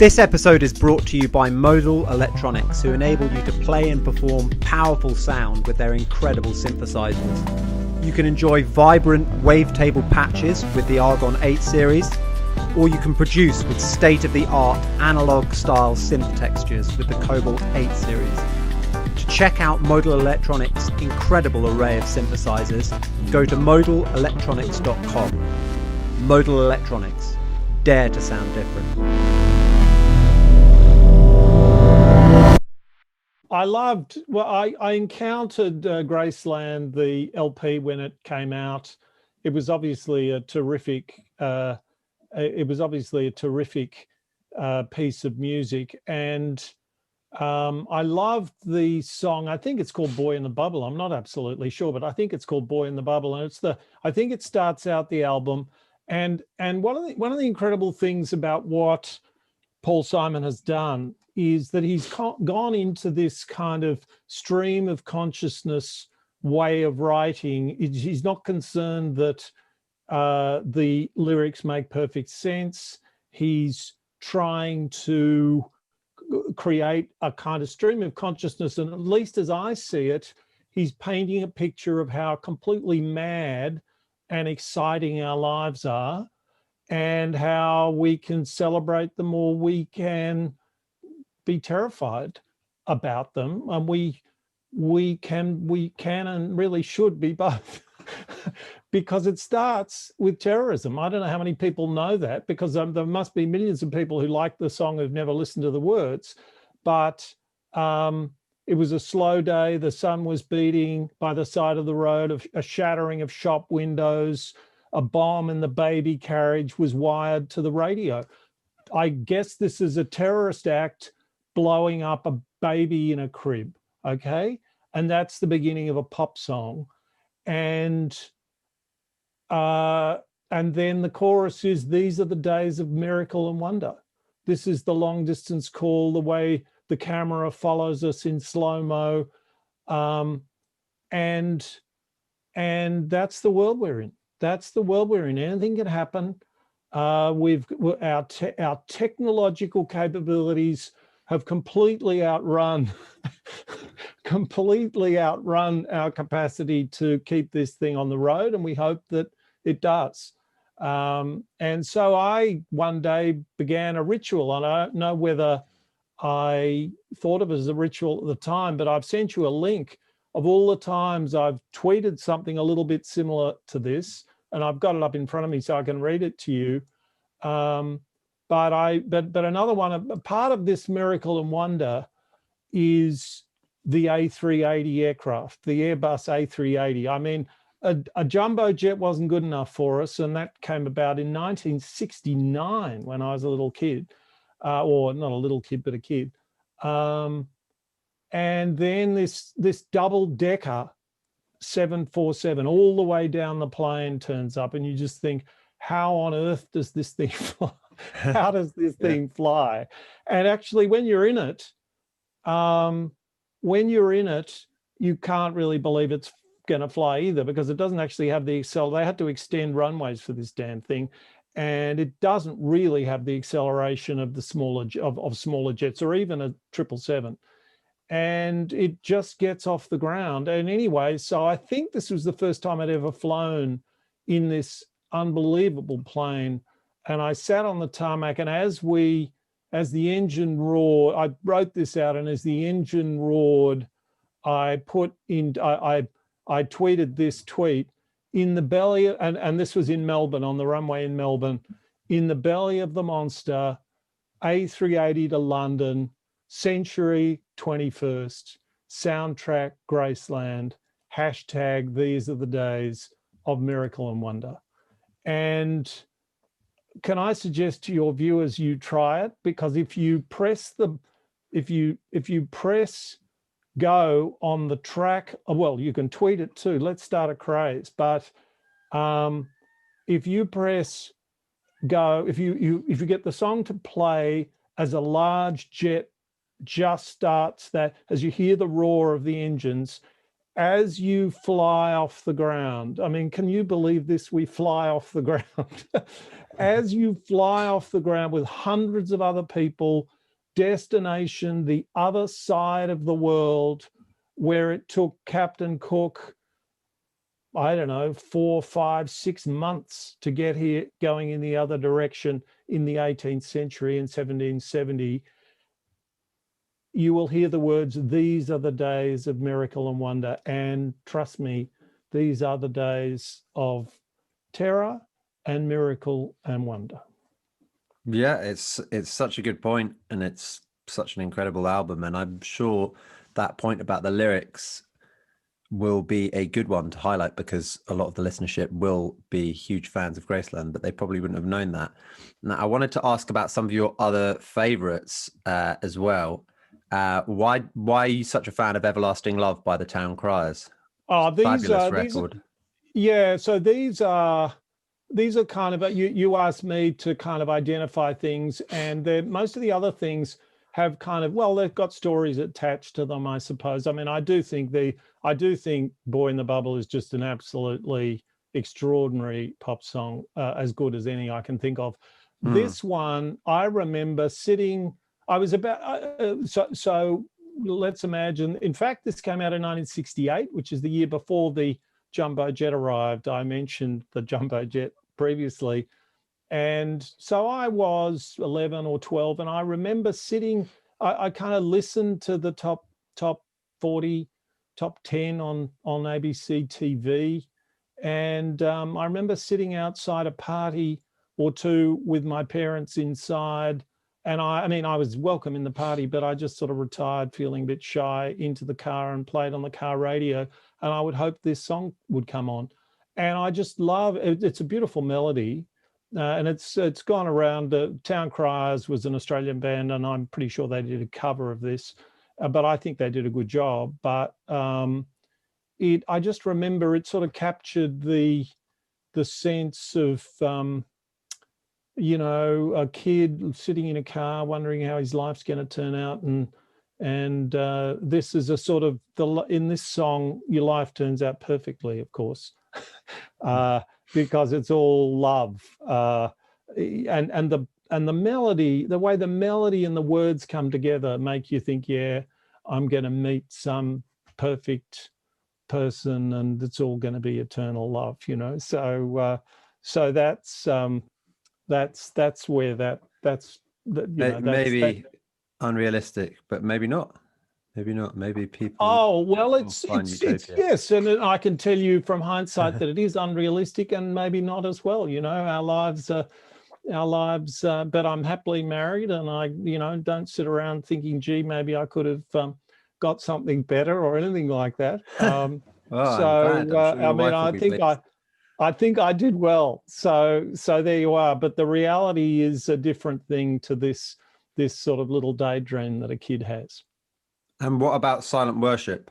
This episode is brought to you by Modal Electronics, who enable you to play and perform powerful sound with their incredible synthesizers. You can enjoy vibrant wavetable patches with the Argon 8 series, or you can produce with state-of-the-art analog-style synth textures with the Cobalt 8 series. To check out Modal Electronics' incredible array of synthesizers, go to modalelectronics.com. Modal Electronics. Dare to sound different. I encountered Graceland, the LP, when it came out. It was obviously a terrific piece of music, and I loved the song. I think it's called "Boy in the Bubble." I'm not absolutely sure, but I think it's called "Boy in the Bubble," and I think it starts out the album. And one of the incredible things about what Paul Simon has done is that he's gone into this kind of stream of consciousness way of writing. He's not concerned that the lyrics make perfect sense. He's trying to create a kind of stream of consciousness, and at least as I see it, he's painting a picture of how completely mad and exciting our lives are, and how we can celebrate them or we can be terrified about them, and we can and really should be both. Because it starts with terrorism. I don't know how many people know that, because there must be millions of people who like the song who've never listened to the words. But it was a slow day. The sun was beating by the side of the road, a shattering of shop windows, a bomb in the baby carriage was wired to the radio. I guess this is a terrorist act blowing up a baby in a crib, okay? And that's the beginning of a pop song. And then the chorus is, "These are the days of miracle and wonder." This is the long distance call, the way the camera follows us in slow-mo. And that's the world we're in. That's the world we're in. Anything can happen. Our technological capabilities have completely outrun our capacity to keep this thing on the road, and we hope that it does. And so I one day began a ritual, and I don't know whether I thought of it as a ritual at the time, but I've sent you a link of all the times I've tweeted something a little bit similar to this, and I've got it up in front of me so I can read it to you. But another one, a part of this miracle and wonder is the A380 aircraft, the Airbus A380. I mean, a jumbo jet wasn't good enough for us, and that came about in 1969 when I was a little kid, or not a little kid, but a kid. And then this double-decker 747 all the way down the plane turns up, and you just think, how on earth does this thing fly? How does this thing fly? And actually, when you're in it, you can't really believe it's going to fly either, because it doesn't actually have the they had to extend runways for this damn thing, and it doesn't really have the acceleration of the smaller jets, or even a 777. And it just gets off the ground. And anyway, so I think this was the first time I'd ever flown in this unbelievable plane. And I sat on the tarmac, and as the engine roared, I wrote this out, and as the engine roared, I tweeted this tweet: in the belly, and this was in Melbourne, on the runway in Melbourne, in the belly of the monster, A380 to London, century 21st, soundtrack Graceland, hashtag these are the days of miracle and wonder. And can I suggest to your viewers you try it? Because if you press go on the track, well, you can tweet it too. Let's start a craze. But if you press go, if you get the song to play as a large jet just starts, that as you hear the roar of the engines, as you fly off the ground. I mean, can you believe this? We fly off the ground. As you fly off the ground with hundreds of other people, destination, the other side of the world, where it took Captain Cook, I don't know, 4, 5, 6 months to get here, going in the other direction in the 18th century in 1770. You will hear the words, "These are the days of miracle and wonder." And trust me, these are the days of terror and miracle and wonder. Yeah, it's such a good point, and it's such an incredible album. And I'm sure that point about the lyrics will be a good one to highlight, because a lot of the listenership will be huge fans of Graceland, but they probably wouldn't have known that. Now, I wanted to ask about some of your other favorites as well. Why are you such a fan of "Everlasting Love" by the Town Criers? Oh, Fabulous record. So these are kind of, you asked me to kind of identify things, and most of the other things have kind of, well, they've got stories attached to them, I suppose. I mean, I do think "Boy in the Bubble" is just an absolutely extraordinary pop song, as good as any I can think of. This one, I remember sitting. I was about so. Let's imagine. In fact, this came out in 1968, which is the year before the jumbo jet arrived. I mentioned the jumbo jet previously. And so I was 11 or 12, and I remember sitting, I kind of listened to the top 40, top 10 on ABC TV. And I remember sitting outside a party or two with my parents inside. And I mean, I was welcome in the party, but I just sort of retired feeling a bit shy into the car and played on the car radio. And I would hope this song would come on. And I just love it. It's a beautiful melody. And it's gone around. Town Criers was an Australian band, and I'm pretty sure they did a cover of this, but I think they did a good job. But I just remember it sort of captured the sense of a kid sitting in a car wondering how his life's going to turn out, and this is a sort of in this song, your life turns out perfectly, of course. Because it's all love, and the melody, the way the melody and the words come together, make you think, yeah, I'm going to meet some perfect person, and it's all going to be eternal love, So that's where that's maybe unrealistic, but maybe not. Maybe not. Maybe people. Oh, well, it's yes, and I can tell you from hindsight that it is unrealistic, and maybe not as well. Our lives. But I'm happily married, and I, don't sit around thinking, gee, maybe I could have got something better or anything like that. Well, I think I did well. So there you are. But the reality is a different thing to this sort of little daydream that a kid has. And what about Silent Worship?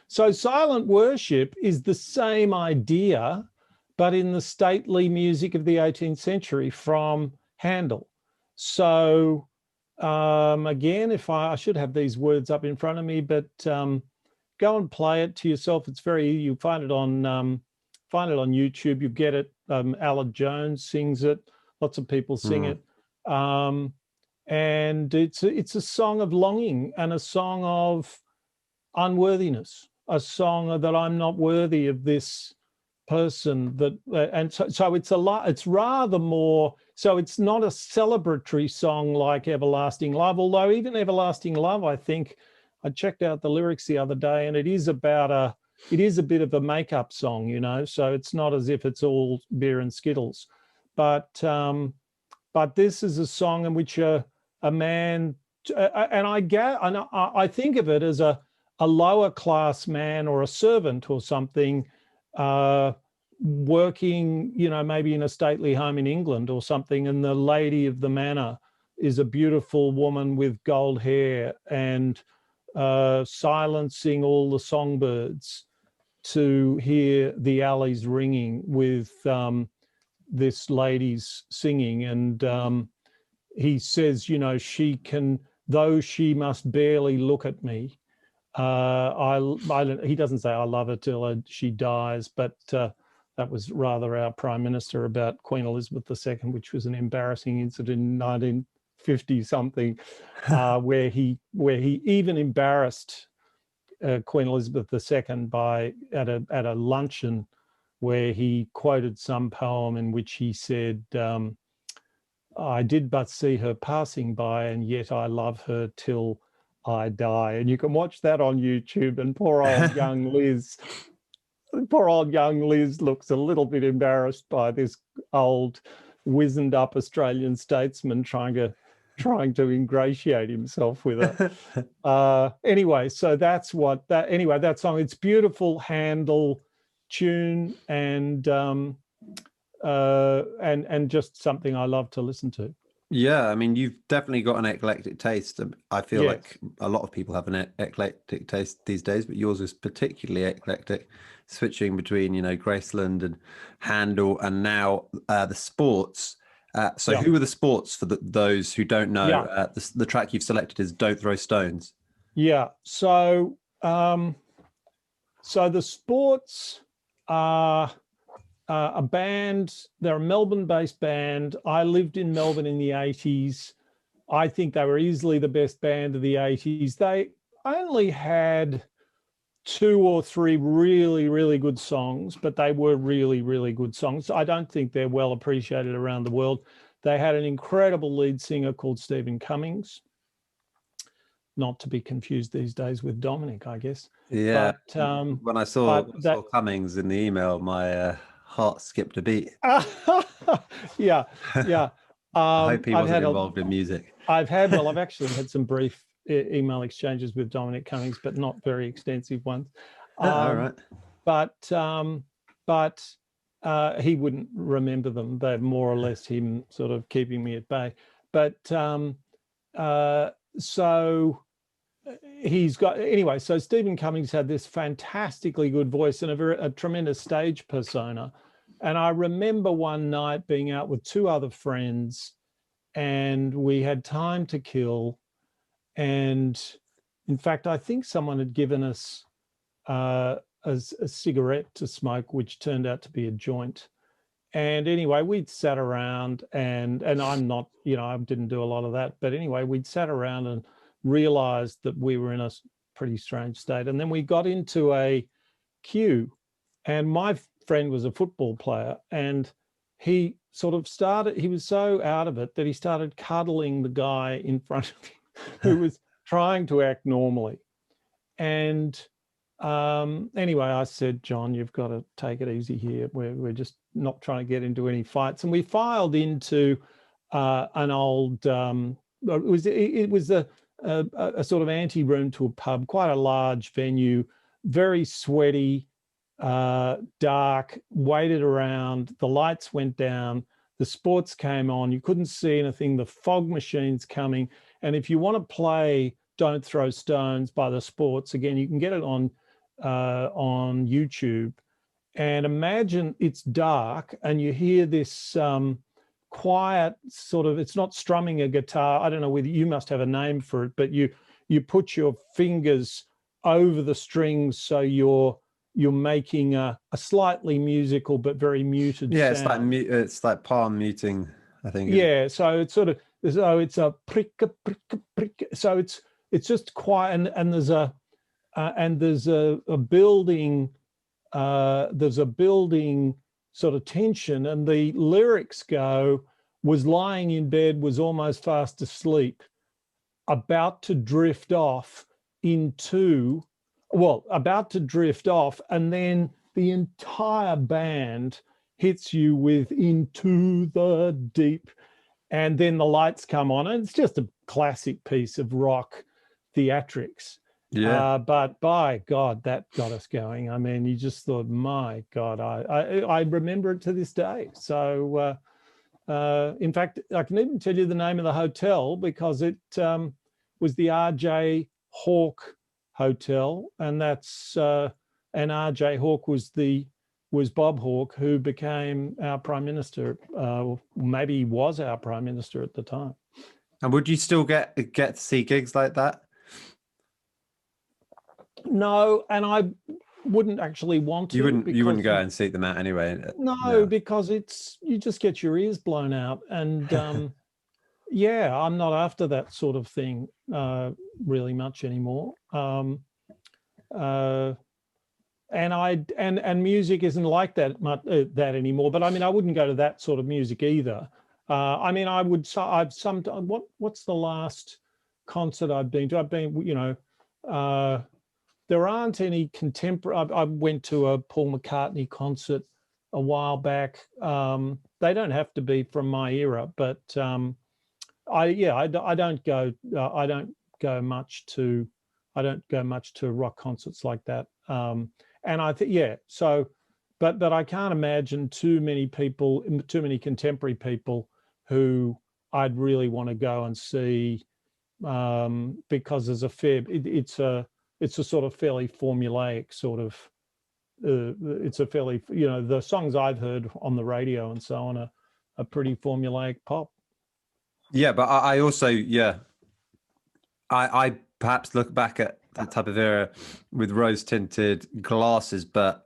So Silent Worship is the same idea, but in the stately music of the 18th century from Handel. So again, if I should have these words up in front of me, but go and play it to yourself. It's you find it on YouTube. You get it. Alan Jones sings it. Lots of people sing it. And it's a song of longing and a song of unworthiness, a song that I'm not worthy of this person. So it's rather more. So it's not a celebratory song like Everlasting Love, although even Everlasting Love, I think, I checked out the lyrics the other day, and it is a bit of a make-up song, So it's not as if it's all beer and Skittles, but this is a song in which a man, and I think of it as a lower class man or a servant or something, working, maybe in a stately home in England or something, and the lady of the manor is a beautiful woman with gold hair and silencing all the songbirds to hear the alleys ringing with this lady's singing. And he says, she can, though she must barely look at me, He doesn't say I love her till she dies, but that was rather our Prime Minister about Queen Elizabeth II, which was an embarrassing incident in 1950 something, where he even embarrassed Queen Elizabeth II at a luncheon where he quoted some poem in which he said, I did but see her passing by, and yet I love her till I die. And you can watch that on YouTube, and poor old young Liz looks a little bit embarrassed by this old wizened up Australian statesman trying to ingratiate himself with her. Anyway, so that song, it's beautiful Handel tune, and just something I love to listen to. Yeah, I mean, you've definitely got an eclectic taste. I feel like a lot of people have an eclectic taste these days, but yours is particularly eclectic, switching between, Graceland and Handel, and now the sports. Who are the sports for those who don't know? The track you've selected is "Don't Throw Stones." Yeah. So the sports are a band. They're a Melbourne-based band. I lived in Melbourne in the 80s. I think they were easily the best band of the 80s. They only had 2 or 3 really, really good songs, but they were really, really good songs. I don't think they're well appreciated around the world. They had an incredible lead singer called Stephen Cummings, not to be confused these days with Dominic, I guess. Yeah. But, when I saw Cummings in the email, my heart skipped a beat. Yeah. I hope he wasn't involved in music. I've actually had some brief email exchanges with Dominic Cummings, but not very extensive ones. All right. But he wouldn't remember them. They're more or less him sort of keeping me at bay. But so he's got, anyway, so Stephen Cummings had this fantastically good voice and a tremendous stage persona. And I remember one night being out with 2 other friends, and we had time to kill. And in fact, I think someone had given us a cigarette to smoke, which turned out to be a joint. And anyway, we'd sat around, and I'm not, I didn't do a lot of that. But anyway, we'd sat around and realized that we were in a pretty strange state. And then we got into a queue, and my friend was a football player, and he was so out of it that he started cuddling the guy in front of him who was trying to act normally. And anyway, I said, John, you've got to take it easy here. We're just not trying to get into any fights. And we filed into an old, it was a sort of ante-room to a pub, quite a large venue, very sweaty, dark, waited around, the lights went down, the sports came on, you couldn't see anything, the fog machine's coming. And if you want to play Don't Throw Stones by the Sports, again, you can get it on YouTube. And imagine it's dark and you hear this quiet sort of, it's not strumming a guitar. I don't know whether you must have a name for it, but you put your fingers over the strings, so you're making a slightly musical but very muted sound. It's like palm muting, I think. Yeah, so it's sort of, it's a prick, prick, prick. So it's just quiet, and there's a building sort of tension, and the lyrics go, was lying in bed, was almost fast asleep, about to drift off, and then the entire band hits you with Into the Deep, and then the lights come on, and it's just a classic piece of rock theatrics. Yeah. But by God, that got us going. I mean, you just thought, my God, I remember it to this day. So in fact, I can even tell you the name of the hotel, because it was the R.J. Hawke Hotel, and that's and R.J. Hawke was Bob Hawke, who became our Prime Minister. Maybe he was our Prime Minister at the time. And would you still get to see gigs like that? No, and I wouldn't actually want to. You wouldn't because go and seek them out anyway. No, because you just get your ears blown out, and yeah, I'm not after that sort of thing really much anymore. And music isn't like that much, that anymore. But I mean, I wouldn't go to that sort of music either. I mean, what's the last concert I've been to? I've been, there aren't any contemporary. I went to a Paul McCartney concert a while back. They don't have to be from my era, but I don't go. I don't go much to rock concerts like that. And I think, yeah. So, but I can't imagine too many contemporary people who I'd really want to go and see, because there's it's a sort of fairly formulaic sort of. It's a fairly, the songs I've heard on the radio and so on are pretty formulaic pop. Yeah, but I also, I perhaps look back at that type of era with rose-tinted glasses, but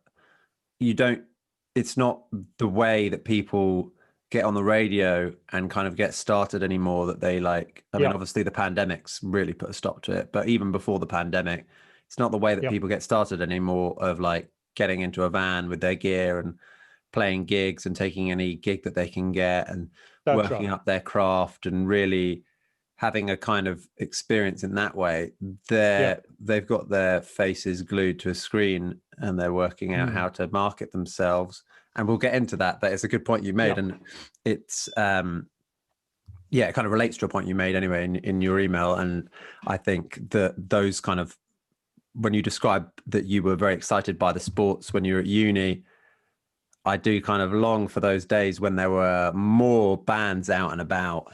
it's not the way that people get on the radio and kind of get started anymore that they like. I mean, obviously the pandemic's really put a stop to it, but even before the pandemic, it's not the way that people get started anymore, of like getting into a van with their gear and playing gigs and taking any gig that they can get and working up their craft and really having a kind of experience in that way. They've got their faces glued to a screen and they're working out how to market themselves. And we'll get into that, but it's a good point you made. And it's, it kind of relates to a point you made anyway in your email. And I think that those kind of, when you describe that you were very excited by the sports when you were at uni, I do kind of long for those days when there were more bands out and about,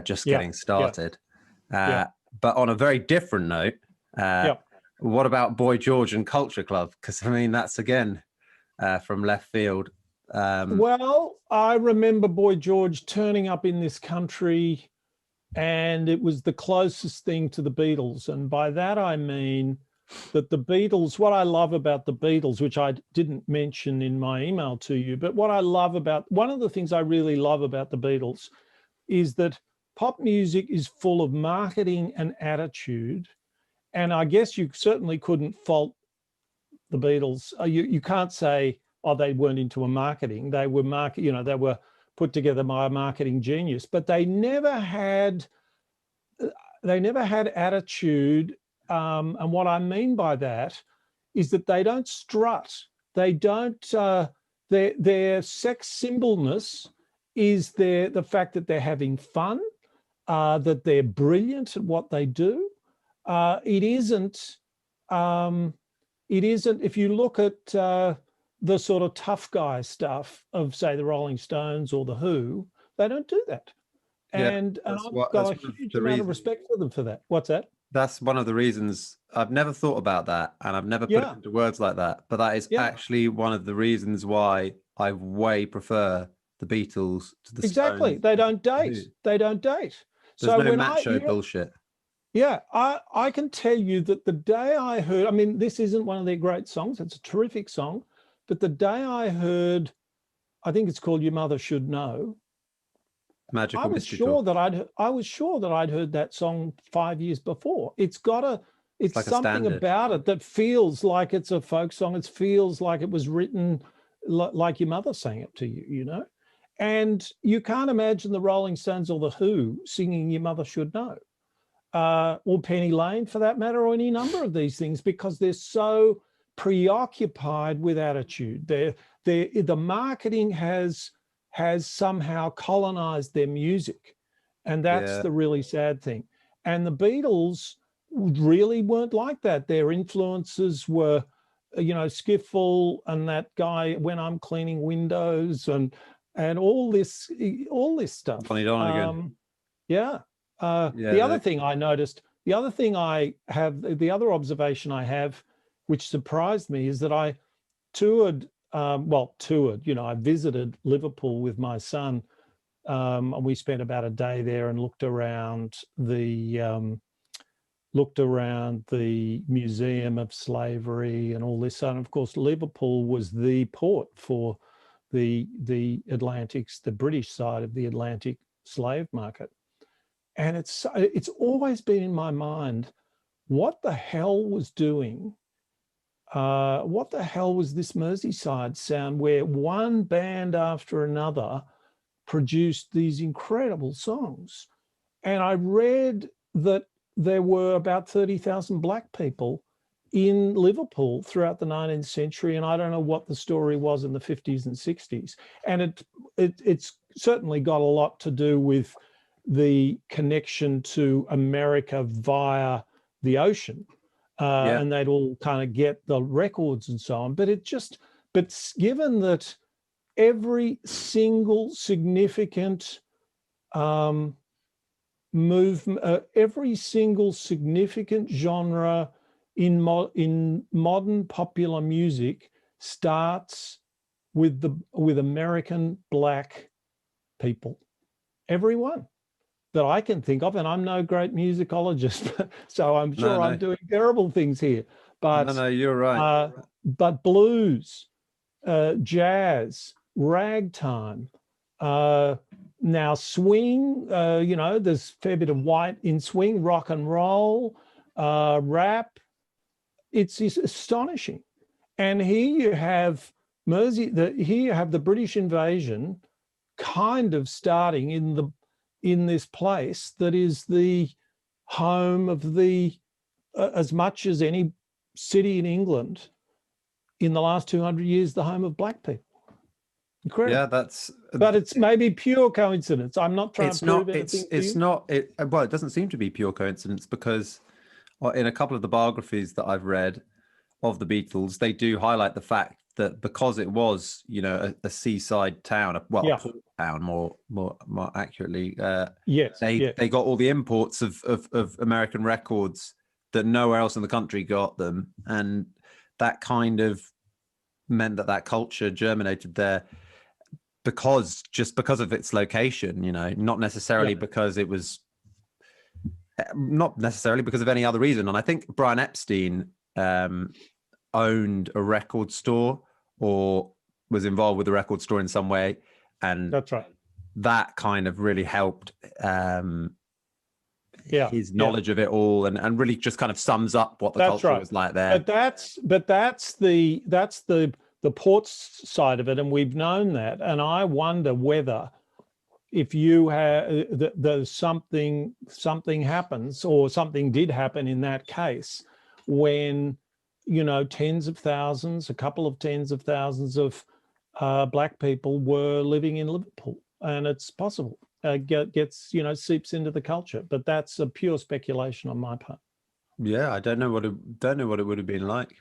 just getting started. But on a very different note, what about Boy George and Culture Club? Because I mean, that's again from left field. Well, I remember Boy George turning up in this country, and it was the closest thing to the Beatles. And by that I mean that the Beatles, what I love about the Beatles, which I didn't mention in my email to you, but one of the things I really love about the Beatles is that pop music is full of marketing and attitude. And I guess you certainly couldn't fault the Beatles. You can't say, oh, they weren't into a marketing. They were they were put together by a marketing genius, but they never had attitude. And what I mean by that is that they don't strut. They don't, their sex symbolness is the fact that they're having fun, that they're brilliant at what they do. It isn't, if you look at the sort of tough guy stuff of, say, the Rolling Stones or the Who, they don't do that. And I've got a huge amount of respect for them for that. What's that? That's one of the reasons. I've never thought about that, and I've never put it into words like that. But that is actually one of the reasons why I way prefer the Beatles to the Stones. They don't date. They don't date. There's no macho bullshit. Yeah, I can tell you that the day I heard, I mean, this isn't one of their great songs. It's a terrific song. But the day I heard, I think it's called Your Mother Should Know. I was sure that I'd heard that song 5 years before. It's like something about it that feels like it's a folk song. It feels like it was written like your mother sang it to you, And you can't imagine the Rolling Stones or the Who singing Your Mother Should Know, or Penny Lane for that matter, or any number of these things, because they're so preoccupied with attitude. The marketing has somehow colonized their music, and that's the really sad thing. And the Beatles really weren't like that. Their influences were, Skiffle and that guy When I'm Cleaning Windows and all this stuff. Funny Donegan. The other thing I noticed, the other observation I have, which surprised me, is that I toured. I visited Liverpool with my son, and we spent about a day there and looked around the looked around the Museum of Slavery and all this. And of course, Liverpool was the port for the Atlantic's, the British side of the Atlantic slave market. And it's always been in my mind, what the hell was doing? What the hell was this Merseyside sound where one band after another produced these incredible songs? And I read that there were about 30,000 black people in Liverpool throughout the 19th century. And I don't know what the story was in the 50s and 60s. And it's certainly got a lot to do with the connection to America via the ocean. And they'd all kind of get the records and so on. But given that every single significant movement, every single significant genre in modern popular music starts with American black people. Everyone that I can think of, and I'm no great musicologist, so I'm sure I'm doing terrible things here. But no, you're right. But blues, jazz, ragtime, now swing. There's a fair bit of white in swing, rock and roll, rap. It's astonishing. And here you have here you have the British invasion, kind of starting in this place that is the home of as much as any city in England in the last 200 years, the home of black people. Incredible. Yeah, but it's maybe pure coincidence. I'm not trying to prove anything. Well, it doesn't seem to be pure coincidence, because in a couple of the biographies that I've read of the Beatles, they do highlight the fact that because it was, a seaside town, a port town, more accurately, they got all the imports of American records that nowhere else in the country got them, and that kind of meant that culture germinated there because of its location, not necessarily because it was, not necessarily because of any other reason. And I think Brian Epstein owned a record store or was involved with a record store in some way, and that's right. That kind of really helped his knowledge of it all, and really just kind of sums up what the culture was like there. But that's the ports side of it, and we've known that. And I wonder whether, if you have there's something happens, or something did happen in that case, when tens of thousands, a couple of tens of thousands of black people were living in Liverpool, and it's possible gets seeps into the culture. But that's a pure speculation on my part. Yeah, I don't know what it would have been like.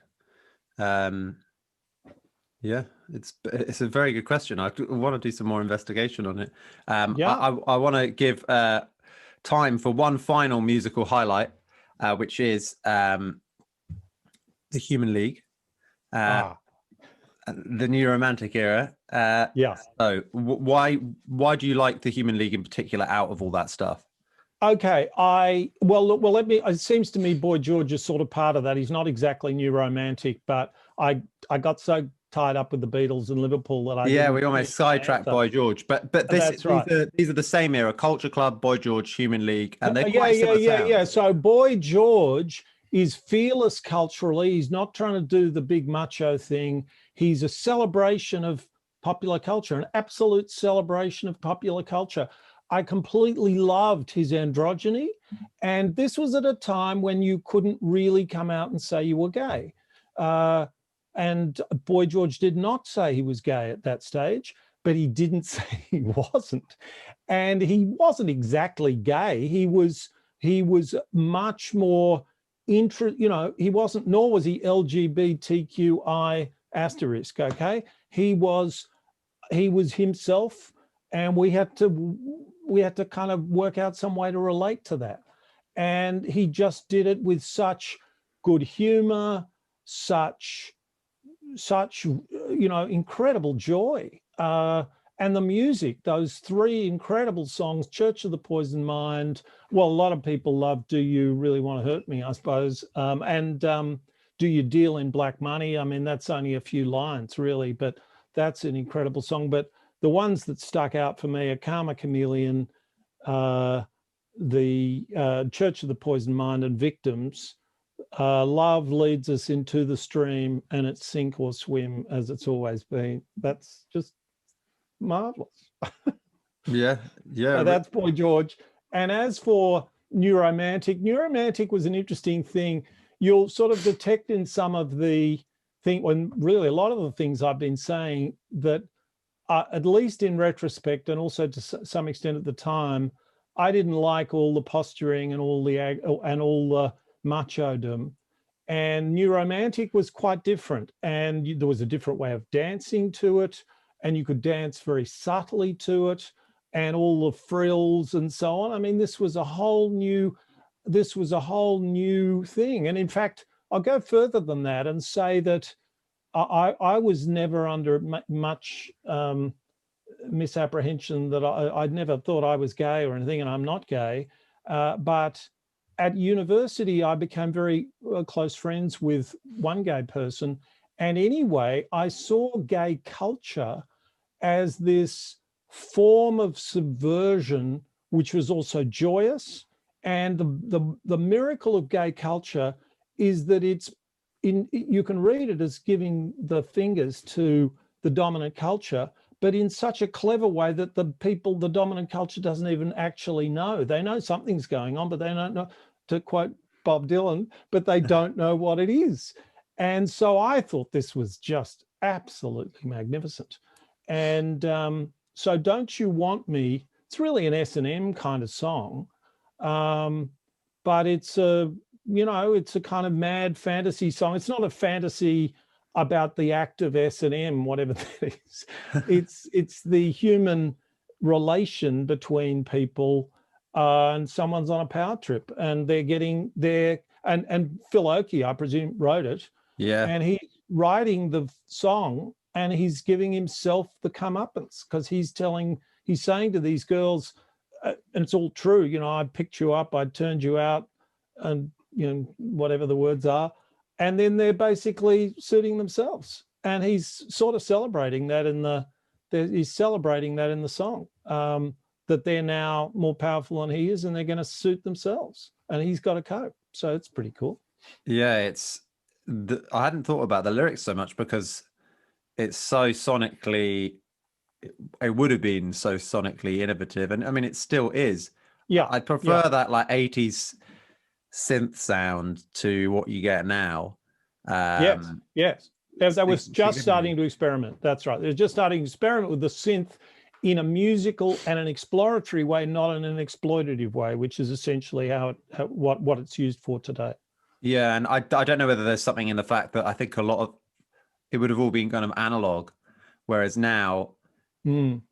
Yeah, it's a very good question. I want to do some more investigation on it. I want to give time for one final musical highlight, which is the Human League, the New Romantic era. So why do you like the Human League in particular out of all that stuff? Okay, it seems to me Boy George is sort of part of that. He's not exactly new romantic, but I got so tied up with the Beatles and Liverpool that we almost sidetracked Boy George, but these are the same era: Culture Club, Boy George, Human League, and they're quite similar. So Boy George is fearless culturally. He's not trying to do the big macho thing. He's a celebration of popular culture, an absolute celebration of popular culture. I completely loved his androgyny, and this was at a time when you couldn't really come out and say you were gay. And Boy George did not say he was gay at that stage, but he didn't say he wasn't. And he wasn't exactly gay. He was much more he wasn't, nor was he LGBTQI asterisk, okay? He was himself, and we had to kind of work out some way to relate to that. And he just did it with such good humor, such incredible joy. And the music, those three incredible songs, Church of the Poisoned Mind. Well, a lot of people love Do You Really Want to Hurt Me, I suppose. And Do You Deal in Black Money? I mean, that's only a few lines, really, but that's an incredible song. But the ones that stuck out for me are Karma Chameleon, the Church of the Poisoned Mind, and Victims. Love leads us into the stream, and it's sink or swim as it's always been. That's just marvelous. Yeah. So that's Boy George. And as for Neuromantic was an interesting thing. You'll sort of detect in some of the thing, when really a lot of the things I've been saying, that at least in retrospect, and also to some extent at the time, I didn't like all the posturing and all the machodom. And Neuromantic was quite different, and there was a different way of dancing to it, and you could dance very subtly to it, and all the frills and so on. I mean, this was a whole new thing. And in fact, I'll go further than that and say that I was never under much misapprehension that I'd never thought I was gay or anything, and I'm not gay. But at university, I became very close friends with one gay person. And anyway, I saw gay culture as this form of subversion, which was also joyous. And the miracle of gay culture is that you can read it as giving the fingers to the dominant culture, but in such a clever way that the dominant culture doesn't even actually know. They know something's going on, but they don't know, to quote Bob Dylan, but they don't know what it is. And so I thought this was just absolutely magnificent. And so Don't You Want Me, it's really an S&M kind of song, but it's a kind of mad fantasy song. It's not a fantasy about the act of S&M, whatever that is. It's the human relation between people, and someone's on a power trip, and they're getting there. And Phil Oakey, I presume, wrote it. Yeah. And he's writing the song, and he's giving himself the comeuppance, because he's saying to these girls, and it's all true, I picked you up, I turned you out, and whatever the words are, and then they're basically suiting themselves. And he's sort of celebrating that in the song, that they're now more powerful than he is, and they're going to suit themselves, and he's got to cope. So it's pretty cool. Yeah, I hadn't thought about the lyrics so much, because it's so sonically, it would have been so sonically innovative, and I mean it still is. Yeah, I prefer that like 80s synth sound to what you get now. Yes. They were just starting to experiment. That's right. They're just starting to experiment with the synth in a musical and an exploratory way, not in an exploitative way, which is essentially what it's used for today. Yeah, and I don't know whether there's something in the fact that I think a lot of it would have all been kind of analog, whereas now, and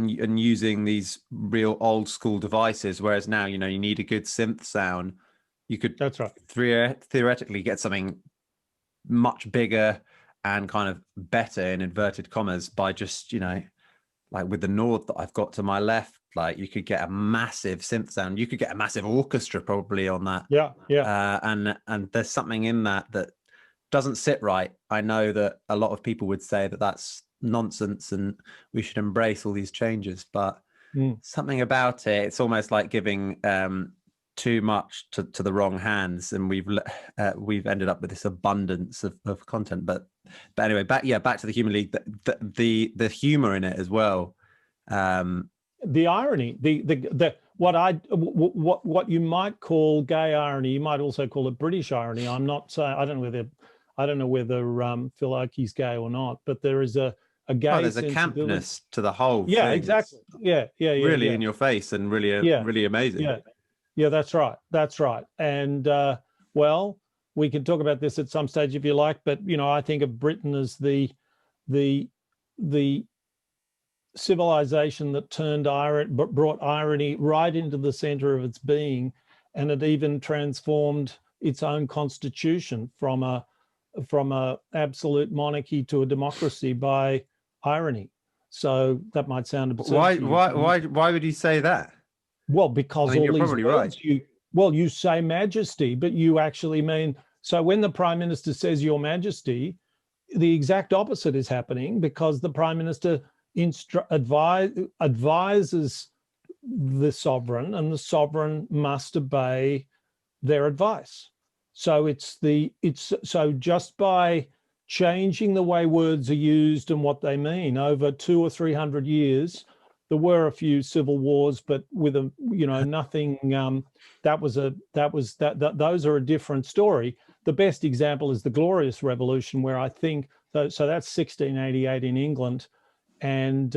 using these real old school devices, whereas now, you need a good synth sound. You could, that's right, theoretically get something much bigger and kind of better, in inverted commas, by just, like with the Nord that I've got to my left, like you could get a massive synth sound. You could get a massive orchestra probably on that. Yeah. And there's something in that doesn't sit right. I know that a lot of people would say that that's nonsense and we should embrace all these changes, but something about it, it's almost like giving too much to the wrong hands, and we've ended up with this abundance of content. But anyway, back to the Human League, the humor in it as well, the irony, what you might call gay irony, you might also call it British irony. I'm not saying, I don't know whether Phil Oakey's gay or not, but there is a gay there's a campness to the whole thing. Exactly. Really in your face, and really amazing. Yeah, that's right. And well, we can talk about this at some stage if you like, but I think of Britain as the civilization that brought irony right into the center of its being, and it even transformed its own constitution from a absolute monarchy to a democracy by irony. So that might sound absurd. Why would you say that? Well, because you're all these probably words, right. You say Majesty, but you actually mean, so when the Prime Minister says Your Majesty, the exact opposite is happening, because the Prime Minister advises the sovereign, and the sovereign must obey their advice. So so just by changing the way words are used and what they mean over 200 or 300 years, there were a few civil wars, but with nothing. Those are a different story. The best example is the Glorious Revolution, where I think so. That's 1688 in England, and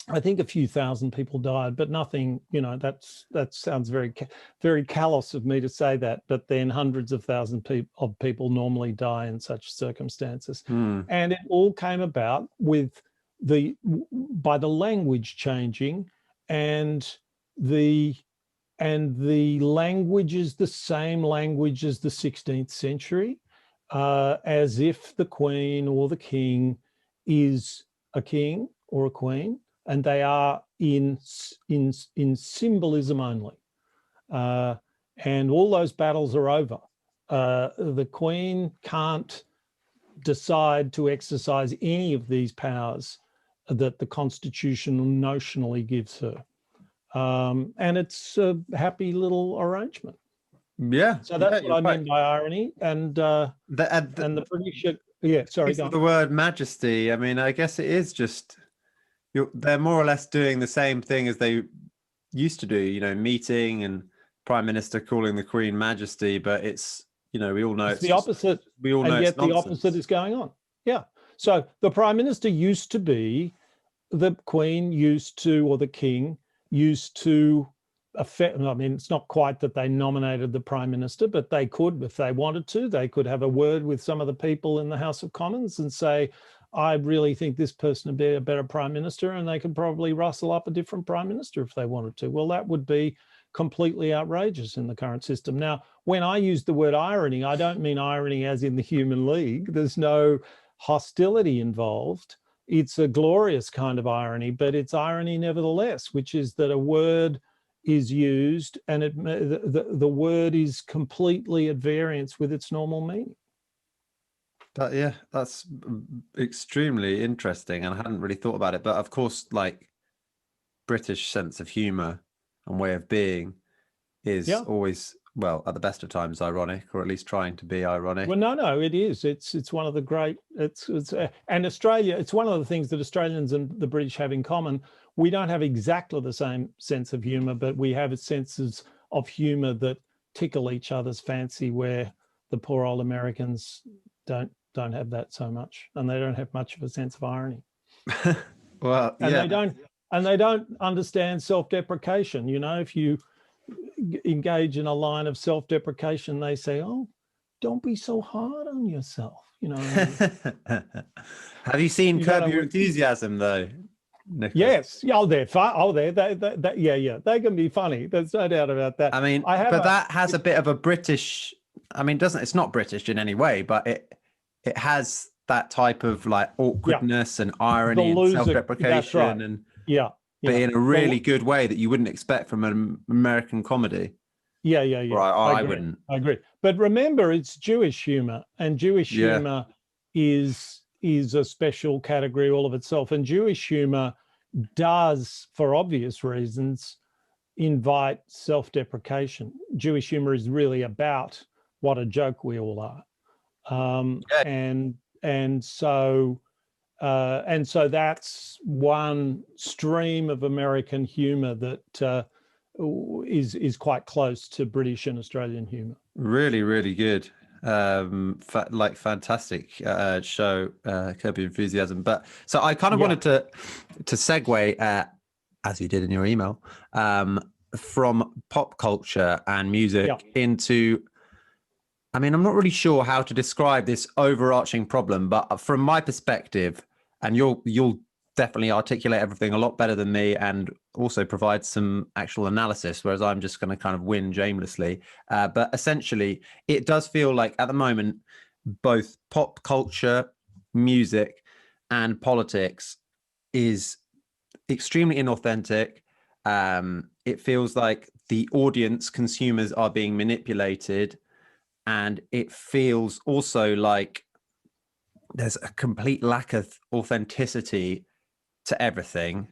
I think a few thousand people died, but nothing. That sounds very, very callous of me to say that. But then hundreds of thousands of people normally die in such circumstances, and it all came about by the language changing, and the language is the same language as the 16th century, as if the Queen or the King is a king or a queen, and they are in symbolism only. And all those battles are over. The Queen can't decide to exercise any of these powers that the Constitution notionally gives her. And it's a happy little arrangement. Yeah. So that's what I mean by irony. And the British, sorry. The word majesty, I mean, I guess it is just, they're more or less doing the same thing as they used to do, meeting and Prime Minister calling the Queen Majesty, but it's, we all know it's the opposite. We all know, and yet the opposite is going on. Yeah. So the Prime Minister used to be, the Queen used to, or the King used to affect. I mean, it's not quite that they nominated the Prime Minister, but they could, if they wanted to, they could have a word with some of the people in the House of Commons and say, I really think this person would be a better Prime Minister, and they could probably rustle up a different Prime Minister if they wanted to. Well, that would be completely outrageous in the current system. Now, when I use the word irony, I don't mean irony as in the Human League. There's no hostility involved. It's a glorious kind of irony, but it's irony nevertheless, which is that a word is used and the word is completely at variance with its normal meaning. That's extremely interesting, and I hadn't really thought about it. But of course, like, British sense of humor and way of being is always, well, at the best of times, ironic, or at least trying to be ironic. Well, no, it is. It's one of the great. And Australia. It's one of the things that Australians and the British have in common. We don't have exactly the same sense of humor, but we have senses of humor that tickle each other's fancy, where the poor old Americans don't have that so much, and they don't have much of a sense of irony. Well, and they don't understand self-deprecation. If you engage in a line of self-deprecation, they say, "Oh, don't be so hard on yourself." Have you seen Curb Your Enthusiasm though, Nicholas? Yes. They're fun. They can be funny. There's no doubt about that. I mean, that has a bit of a British. I mean, it's not British in any way, but it has that type of like awkwardness and irony and self-deprecation, right. And but in a really good way that you wouldn't expect from an American comedy. Yeah. I wouldn't. I agree. But remember, it's Jewish humor, and Jewish humor is a special category all of itself. And Jewish humor does, for obvious reasons, invite self-deprecation. Jewish humor is really about what a joke we all are. And so that's one stream of American humor that is quite close to British and Australian humor. Really, really good. Fantastic show, Curb Your Enthusiasm. But so I kind of wanted to segue, as you did in your email, from pop culture and music into. I mean, I'm not really sure how to describe this overarching problem, but from my perspective, and you'll definitely articulate everything a lot better than me, and also provide some actual analysis, whereas I'm just going to kind of whinge aimlessly. But essentially, it does feel like at the moment, both pop culture, music, and politics is extremely inauthentic. It feels like the audience, consumers, are being manipulated, and it feels also like there's a complete lack of authenticity to everything.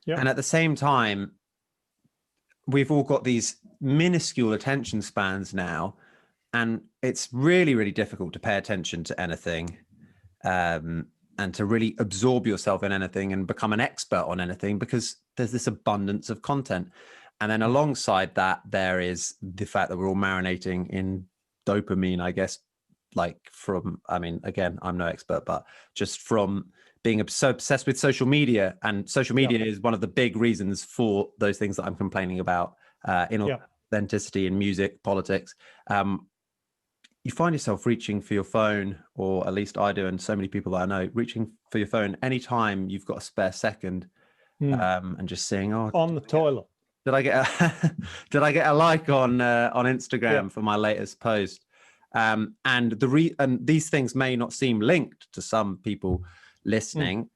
Yep. And at the same time, we've all got these minuscule attention spans now, and it's really, really difficult to pay attention to anything, and to really absorb yourself in anything and become an expert on anything, because there's this abundance of content. And then alongside that, there is the fact that we're all marinating in dopamine, I guess, like from, I mean, again, I'm no expert, but just from being so obsessed with social media, and social media is one of the big reasons for those things that I'm complaining about, inauthenticity in music, politics. You find yourself reaching for your phone, or at least I do, and so many people that I know, reaching for your phone anytime you've got a spare second, and just saying, "Oh, on the toilet. Did I get did I get a like on Instagram for my latest post?" And these things may not seem linked to some people listening,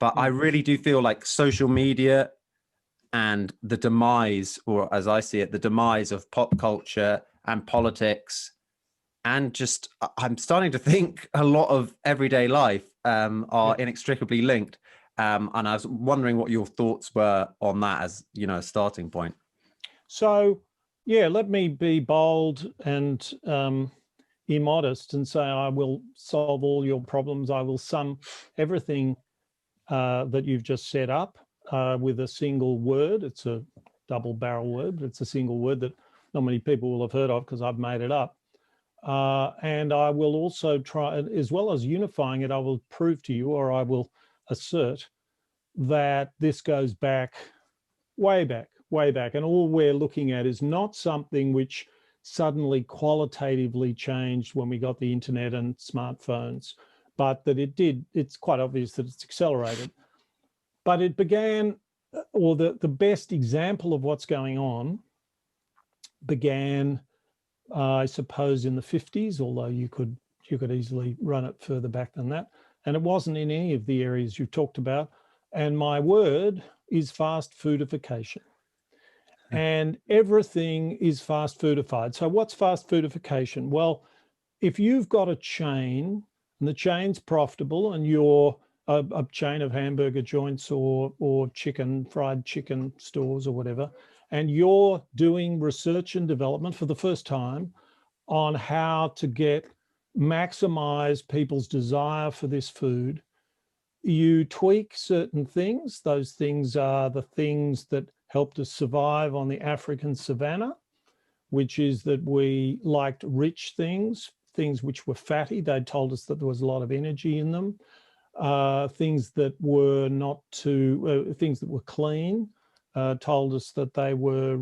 but I really do feel like social media and the demise, or as I see it, the demise of pop culture and politics, and just I'm starting to think a lot of everyday life are inextricably linked. And I was wondering what your thoughts were on that, as you know, a starting point. So, yeah, let me be bold and immodest and say I will solve all your problems. I will sum everything that you've just set up with a single word. It's a double-barrel word, but it's a single word that not many people will have heard of because I've made it up. And I will also try, as well as unifying it, I will prove to you, or I will assert, that this goes back, way back. And all we're looking at is not something which suddenly qualitatively changed when we got the internet and smartphones, but that it's quite obvious that it's accelerated. But it began, or the best example of what's going on began, I suppose, in the 50s, although you could easily run it further back than that. And it wasn't in any of the areas you talked about. And my word is fast foodification. And everything is fast foodified. So what's fast foodification? Well, if you've got a chain and the chain's profitable, and you're a chain of hamburger joints or fried chicken stores or whatever, and you're doing research and development for the first time on how to maximize people's desire for this food, you tweak certain things. Those things are the things that helped us survive on the African savannah, which is that we liked rich things which were fatty. They told us that there was a lot of energy in them. Things that were things that were clean, told us that they were,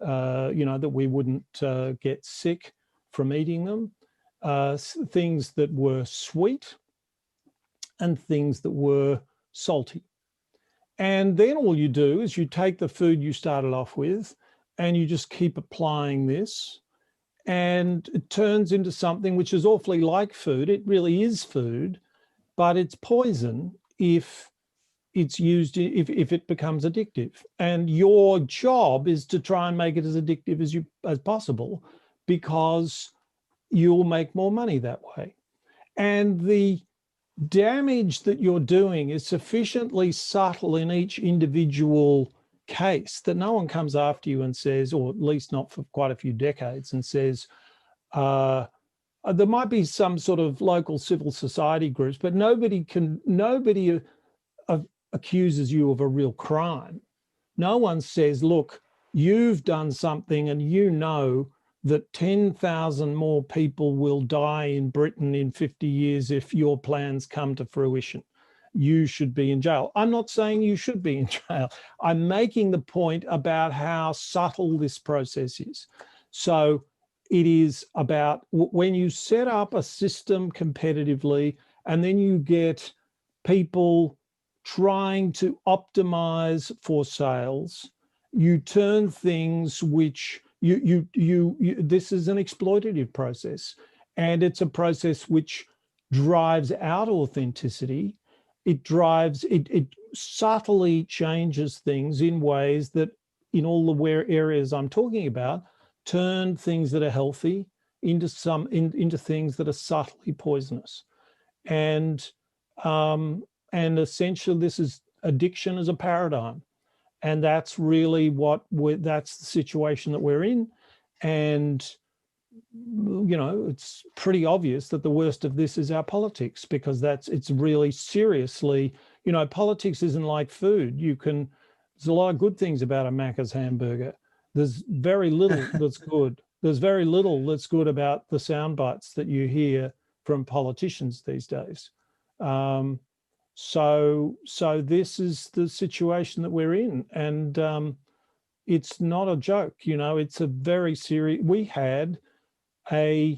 that we wouldn't get sick from eating them. Things that were sweet, and things that were salty. And then all you do is you take the food you started off with and you just keep applying this, and it turns into something which is awfully like food. It really is food, but it's poison if it's used, if it becomes addictive. And your job is to try and make it as addictive as possible, because you'll make more money that way. And the damage that you're doing is sufficiently subtle in each individual case that no one comes after you and says, or at least not for quite a few decades, and says, there might be some sort of local civil society groups, but nobody accuses you of a real crime. No one says, look, you've done something and you know that 10,000 more people will die in Britain in 50 years if your plans come to fruition. You should be in jail. I'm not saying you should be in jail. I'm making the point about how subtle this process is. So it is about when you set up a system competitively and then you get people trying to optimize for sales, you turn things which this is an exploitative process, and it's a process which drives out authenticity. it subtly changes things in ways that, in all the areas I'm talking about, turn things that are healthy into things that are subtly poisonous. And essentially, this is addiction as a paradigm, and that's really that's the situation that we're in. And it's pretty obvious that the worst of this is our politics, because it's really seriously, politics isn't like food. There's a lot of good things about a Macca's hamburger. There's very little that's good. There's very little that's good about the sound bites that you hear from politicians these days. So this is the situation that we're in, and it's not a joke. It's a very serious. We had an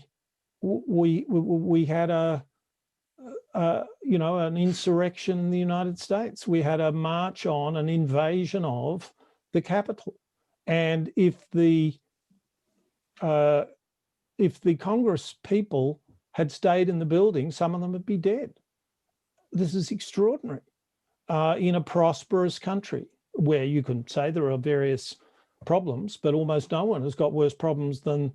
insurrection in the United States. We had a march on, an invasion of the Capitol, and if the Congress people had stayed in the building, some of them would be dead. This is extraordinary in a prosperous country where you can say there are various problems, but almost no one has got worse problems than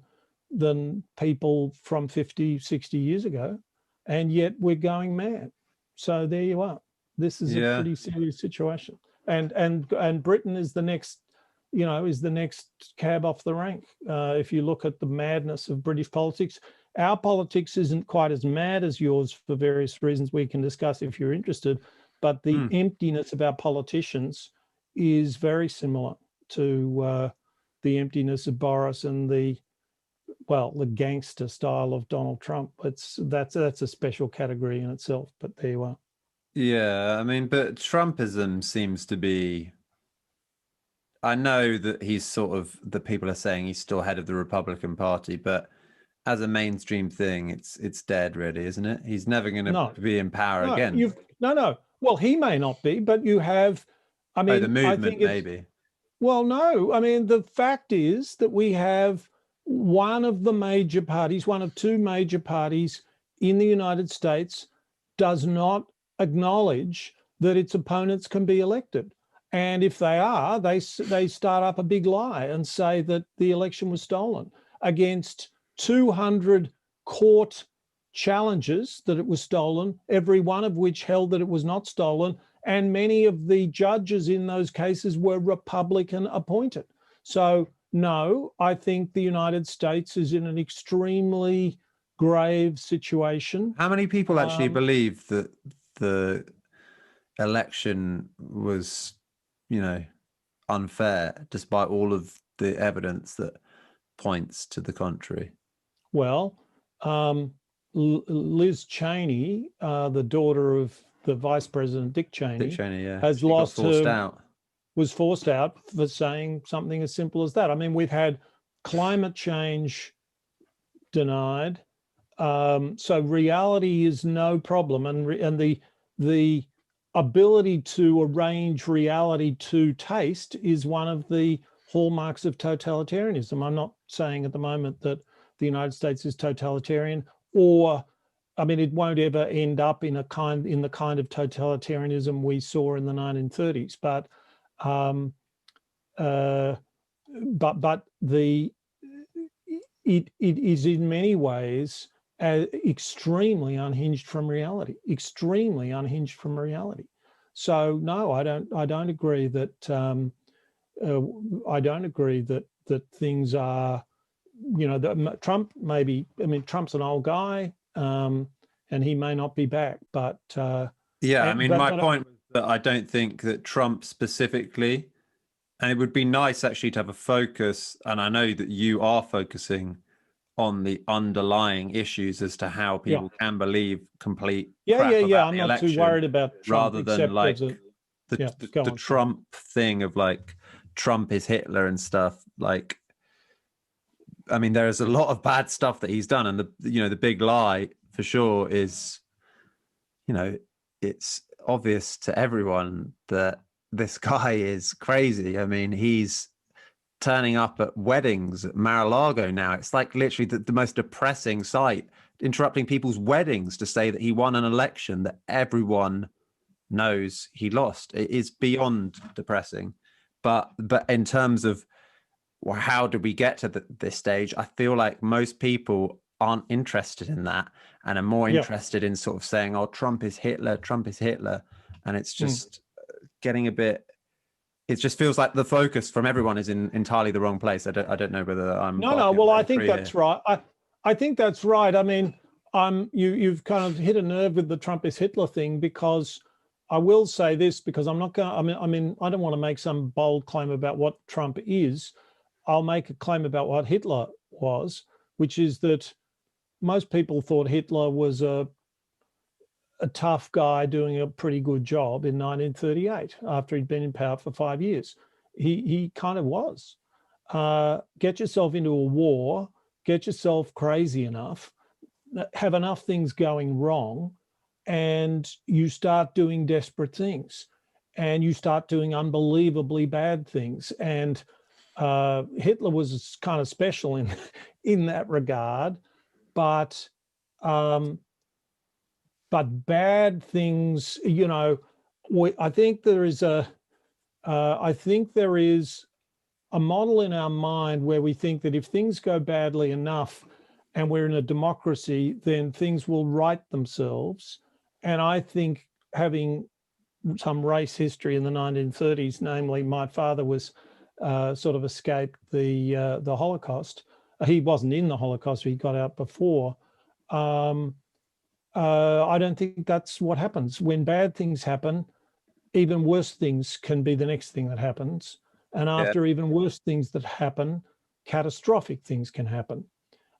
people from 50, 60 years ago, and yet we're going mad. So there you are. This is a pretty serious situation, and Britain is the next, is the next cab off the rank. If you look at the madness of British politics, our politics isn't quite as mad as yours for various reasons we can discuss if you're interested, but the emptiness of our politicians is very similar to the emptiness of Boris and the gangster style of Donald Trump. That's a special category in itself, but there you are. Yeah, I mean, but Trumpism seems to be, I know that he's sort of, the people are saying he's still head of the Republican Party, but as a mainstream thing, it's dead, really, isn't it? He's never going to be in power again. No. Well, he may not be, but you have, I mean, the movement, maybe. Well, no. I mean, the fact is that we have one of two major parties in the United States does not acknowledge that its opponents can be elected. And if they are, they start up a big lie and say that the election was stolen against 200 court challenges that it was stolen, every one of which held that it was not stolen. And many of the judges in those cases were Republican appointed. So no, I think the United States is in an extremely grave situation. How many people actually believe that the election was, unfair, despite all of the evidence that points to the contrary? Well, Liz Cheney, the daughter of the Vice President Dick Cheney, has lost was forced out for saying something as simple as that. I mean, we've had climate change denied, so reality is no problem, and the ability to arrange reality to taste is one of the hallmarks of totalitarianism. I'm not saying at the moment that the United States is totalitarian, or, I mean, it won't ever end up in the kind of totalitarianism we saw in the 1930s. But it is in many ways extremely unhinged from reality. So no, I don't agree that things are, that Trump maybe, I mean, Trump's an old guy, and he may not be back, but my point was that I don't think that Trump specifically, and it would be nice actually to have a focus, and I know that you are focusing on the underlying issues as to how people can believe complete crap about I'm the not too worried about Trump, rather than like the Trump thing of like Trump is Hitler and stuff. Like, I mean, there is a lot of bad stuff that he's done, and the big lie for sure is, it's obvious to everyone that this guy is crazy. I mean, he's turning up at weddings at Mar-a-Lago now. It's like literally the most depressing sight, interrupting people's weddings to say that he won an election that everyone knows he lost. It is beyond depressing. But in terms of, well, how did we get to this stage? I feel like most people aren't interested in that and are more interested in sort of saying, oh, Trump is Hitler, Trump is Hitler. And it's just getting a bit, it just feels like the focus from everyone is in entirely the wrong place. I don't know whether I'm no. Well, I think that's right. I think that's right. I mean, you've kind of hit a nerve with the Trump is Hitler thing, because I will say this, because I'm not going. I mean, I don't want to make some bold claim about what Trump is. I'll make a claim about what Hitler was, which is that most people thought Hitler was a tough guy doing a pretty good job in 1938 after he'd been in power for 5 years. He kind of was. Get yourself into a war, get yourself crazy enough, have enough things going wrong, and you start doing desperate things, and you start doing unbelievably bad things. And Hitler was kind of special in that regard, but bad things, you know, I think there is a model in our mind where we think that if things go badly enough and we're in a democracy, then things will right themselves. And I think, having some race history in the 1930s, namely my father was sort of escaped the Holocaust. He wasn't in the Holocaust, he got out before. I don't think that's what happens. When bad things happen, even worse things can be the next thing that happens. And after even worse things that happen, catastrophic things can happen.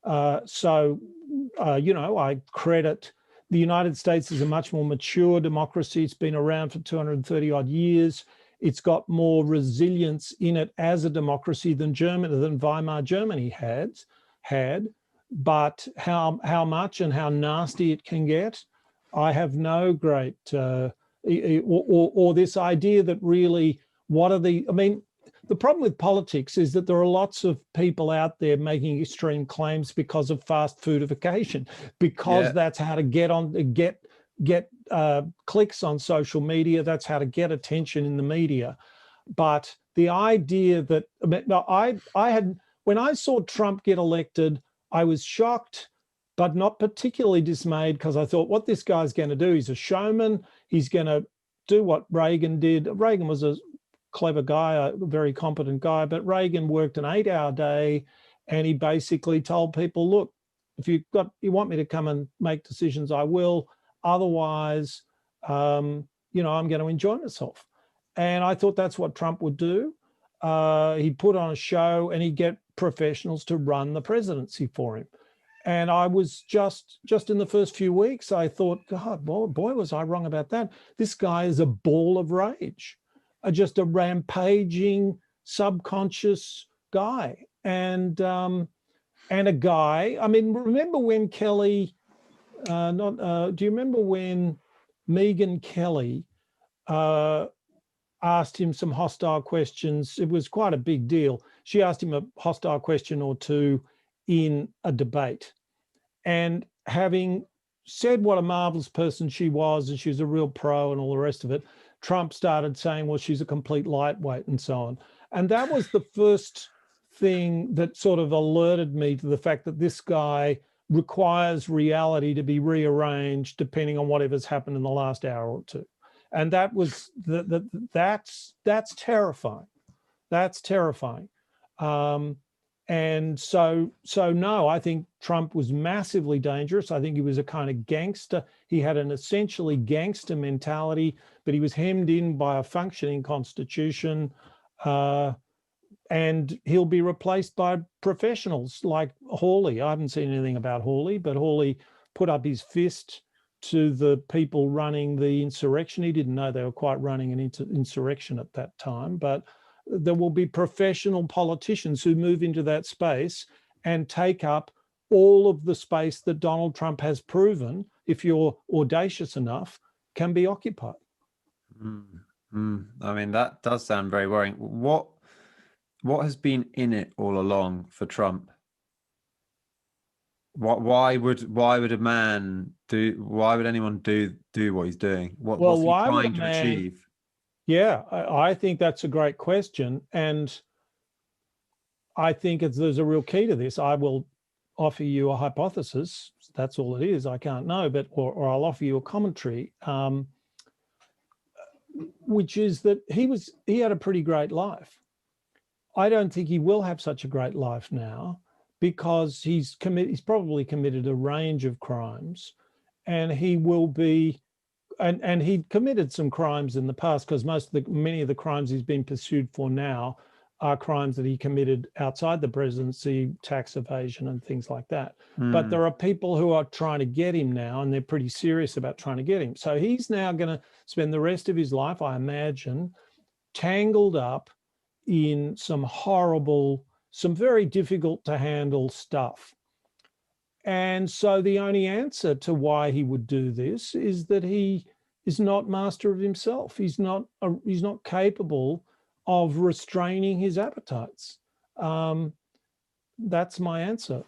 You know, I credit the United States as a much more mature democracy. It's been around for 230 odd years. It's got more resilience in it as a democracy than Weimar Germany had. But how much and how nasty it can get, I have no great, or this idea that really, I mean, the problem with politics is that there are lots of people out there making extreme claims because of fast foodification, because that's how to get clicks on social media. That's how to get attention in the media. But the idea that, I had, when I saw Trump get elected, I was shocked, but not particularly dismayed, because I thought, what this guy's going to do, he's a showman. He's going to do what Reagan did. Reagan was a clever guy, a very competent guy, but Reagan worked an 8-hour day, and he basically told people, look, if you want me to come and make decisions, I will. Otherwise, you know, I'm going to enjoy myself. And I thought that's what Trump would do. He'd put on a show and he'd get professionals to run the presidency for him. And I was just in the first few weeks, I thought, God, boy, was I wrong about that. This guy is a ball of rage, just a rampaging, subconscious guy. And a guy, I mean, remember when Kelly, do you remember when Megyn Kelly asked him some hostile questions? It was quite a big deal. She asked him a hostile question or two in a debate. And having said what a marvelous person she was, and she was a real pro and all the rest of it, Trump started saying, well, she's a complete lightweight and so on. And that was the first thing that sort of alerted me to the fact that this guy requires reality to be rearranged depending on whatever's happened in the last hour or two. And that was that's terrifying. That's terrifying. And so no, I think Trump was massively dangerous. I think he was a kind of gangster. He had an essentially gangster mentality, but he was hemmed in by a functioning constitution. And he'll be replaced by professionals like Hawley. I haven't seen anything about Hawley, but Hawley put up his fist to the people running the insurrection. He didn't know they were quite running an insurrection at that time, but there will be professional politicians who move into that space and take up all of the space that Donald Trump has proven, if you're audacious enough, can be occupied. I mean, that does sound very worrying. What has been in it all along for Trump? Why would a man do? Why would anyone do what he's doing? Well, What's he why would a trying to man? achieve? Yeah, I think that's a great question, and I think there's a real key to this. I will offer you a hypothesis. That's all it is. I can't know, but or I'll offer you a commentary, which is that he had a pretty great life. I don't think he will have such a great life now because he's probably committed a range of crimes, and he will be. And he committed some crimes in the past because many of the crimes he's been pursued for now are crimes that he committed outside the presidency, tax evasion and things like that. But there are people who are trying to get him now, and they're pretty serious about trying to get him. So he's now going to spend the rest of his life, I imagine, tangled up in some horrible, some very difficult to handle stuff. And so the only answer to why he would do this is that he is not master of himself. He's not capable of restraining his appetites. That's my answer.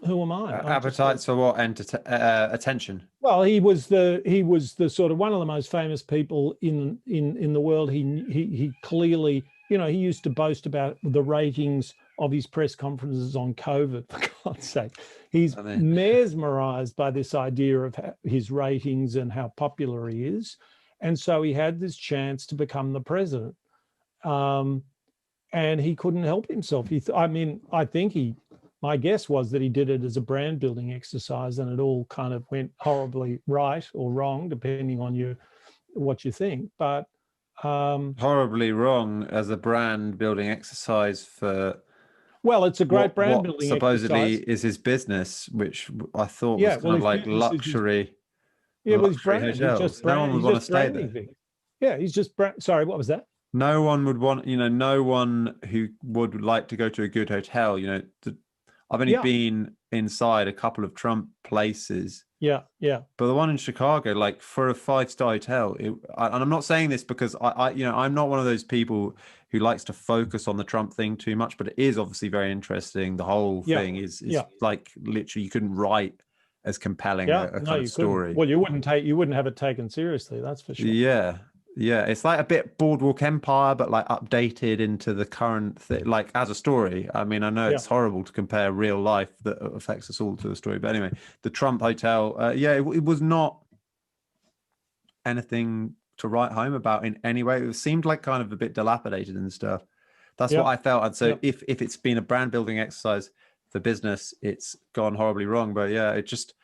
Who am I? Appetites for what? Attention. Well, he was the sort of one of the most famous people in the world. He clearly, he used to boast about the ratings of his press conferences on COVID, for God's sake. He's mesmerized by this idea of his ratings and how popular he is. And so he had this chance to become the president. And he couldn't help himself. My guess was that he did it as a brand building exercise, and it all kind of went horribly right or wrong, depending on what you think. But horribly wrong as a brand building exercise for. Well, it's a great brand building supposedly exercise. Is his business, which I thought was kind of like luxury. It was brand. Hotels. No one would want to stay there. Yeah, he's just sorry. What was that? No one would want. No one who would like to go to a good hotel. I've only been inside a couple of Trump places. Yeah. But the one in Chicago, like for a 5-star hotel, and I'm not saying this because I'm not one of those people who likes to focus on the Trump thing too much, but it is obviously very interesting. The whole thing is like literally you couldn't write as compelling a kind of story. Well, you wouldn't have it taken seriously. That's for sure. Yeah, it's like a bit Boardwalk Empire, but like updated into the current thing, like as a story. I mean, I know it's horrible to compare real life that affects us all to a story, but anyway, the Trump Hotel, it was not anything to write home about in any way. It seemed like kind of a bit dilapidated and stuff. That's what I felt. And so if it's been a brand building exercise for business, it's gone horribly wrong. But yeah, it just,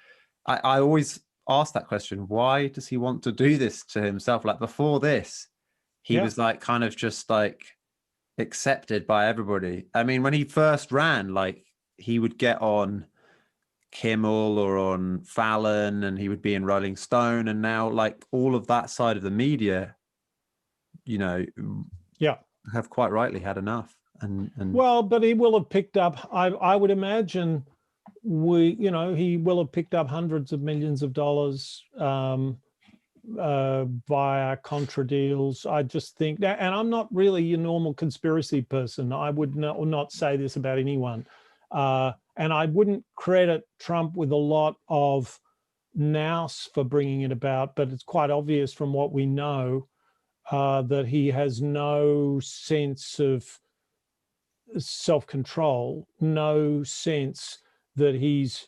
I always ask that question. Why does he want to do this to himself? Like before this, he was like kind of just like accepted by everybody. I mean, when he first ran, like he would get on Kimmel or on Fallon and he would be in Rolling Stone, and now like all of that side of the media have quite rightly had enough. And well, but he will have picked up, I would imagine he will have picked up hundreds of millions of dollars via contra deals. I just think that, and I'm not really a normal conspiracy person. I would not say this about anyone. And I wouldn't credit Trump with a lot of nous for bringing it about, but it's quite obvious from what we know that he has no sense of self-control, no sense that he's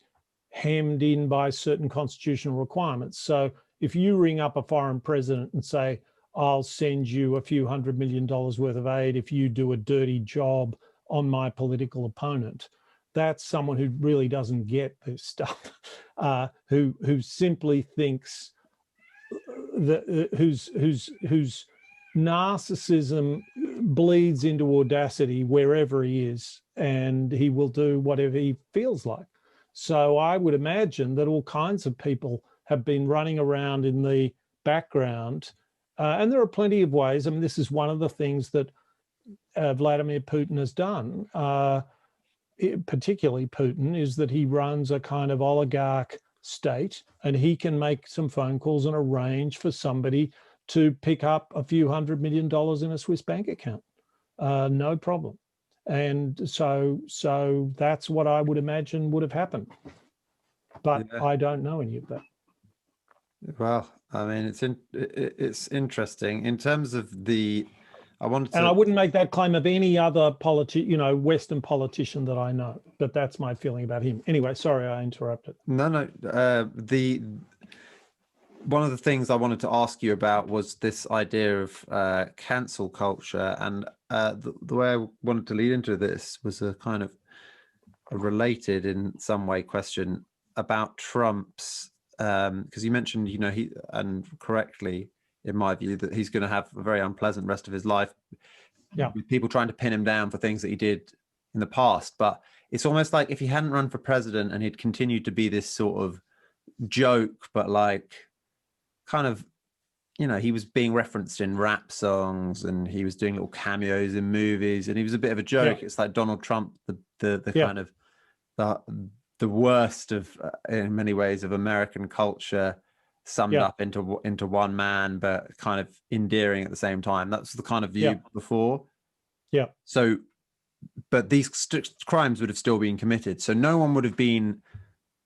hemmed in by certain constitutional requirements. So if you ring up a foreign president and say, I'll send you a few $100 million worth of aid if you do a dirty job on my political opponent, that's someone who really doesn't get this stuff, who simply thinks that whose narcissism bleeds into audacity wherever he is, and he will do whatever he feels like. So I would imagine that all kinds of people have been running around in the background, and there are plenty of ways. I mean, this is one of the things that Vladimir Putin has done. Particularly Putin, is that he runs a kind of oligarch state, and he can make some phone calls and arrange for somebody to pick up a few $100 million in a Swiss bank account, no problem. And so that's what I would imagine would have happened. but Yeah. I don't know any of that. Well, I mean, it's interesting in terms of the. I wanted to. And I wouldn't make that claim of any other Western politician that I know, but that's my feeling about him. Anyway, sorry, I interrupted. No. The one of the things I wanted to ask you about was this idea of cancel culture, and the way I wanted to lead into this was a kind of a related, in some way, question about Trump's. Because you mentioned, he, and correctly, in my view, that he's going to have a very unpleasant rest of his life. Yeah. With people trying to pin him down for things that he did in the past. But it's almost like if he hadn't run for president and he'd continued to be this sort of joke, but like kind of, he was being referenced in rap songs and he was doing little cameos in movies and he was a bit of a joke. It's like Donald Trump, the kind of the worst of, in many ways, of American culture, summed up into one man, but kind of endearing at the same time. That's the kind of view before. Yeah. So, but these crimes would have still been committed. So no one would have been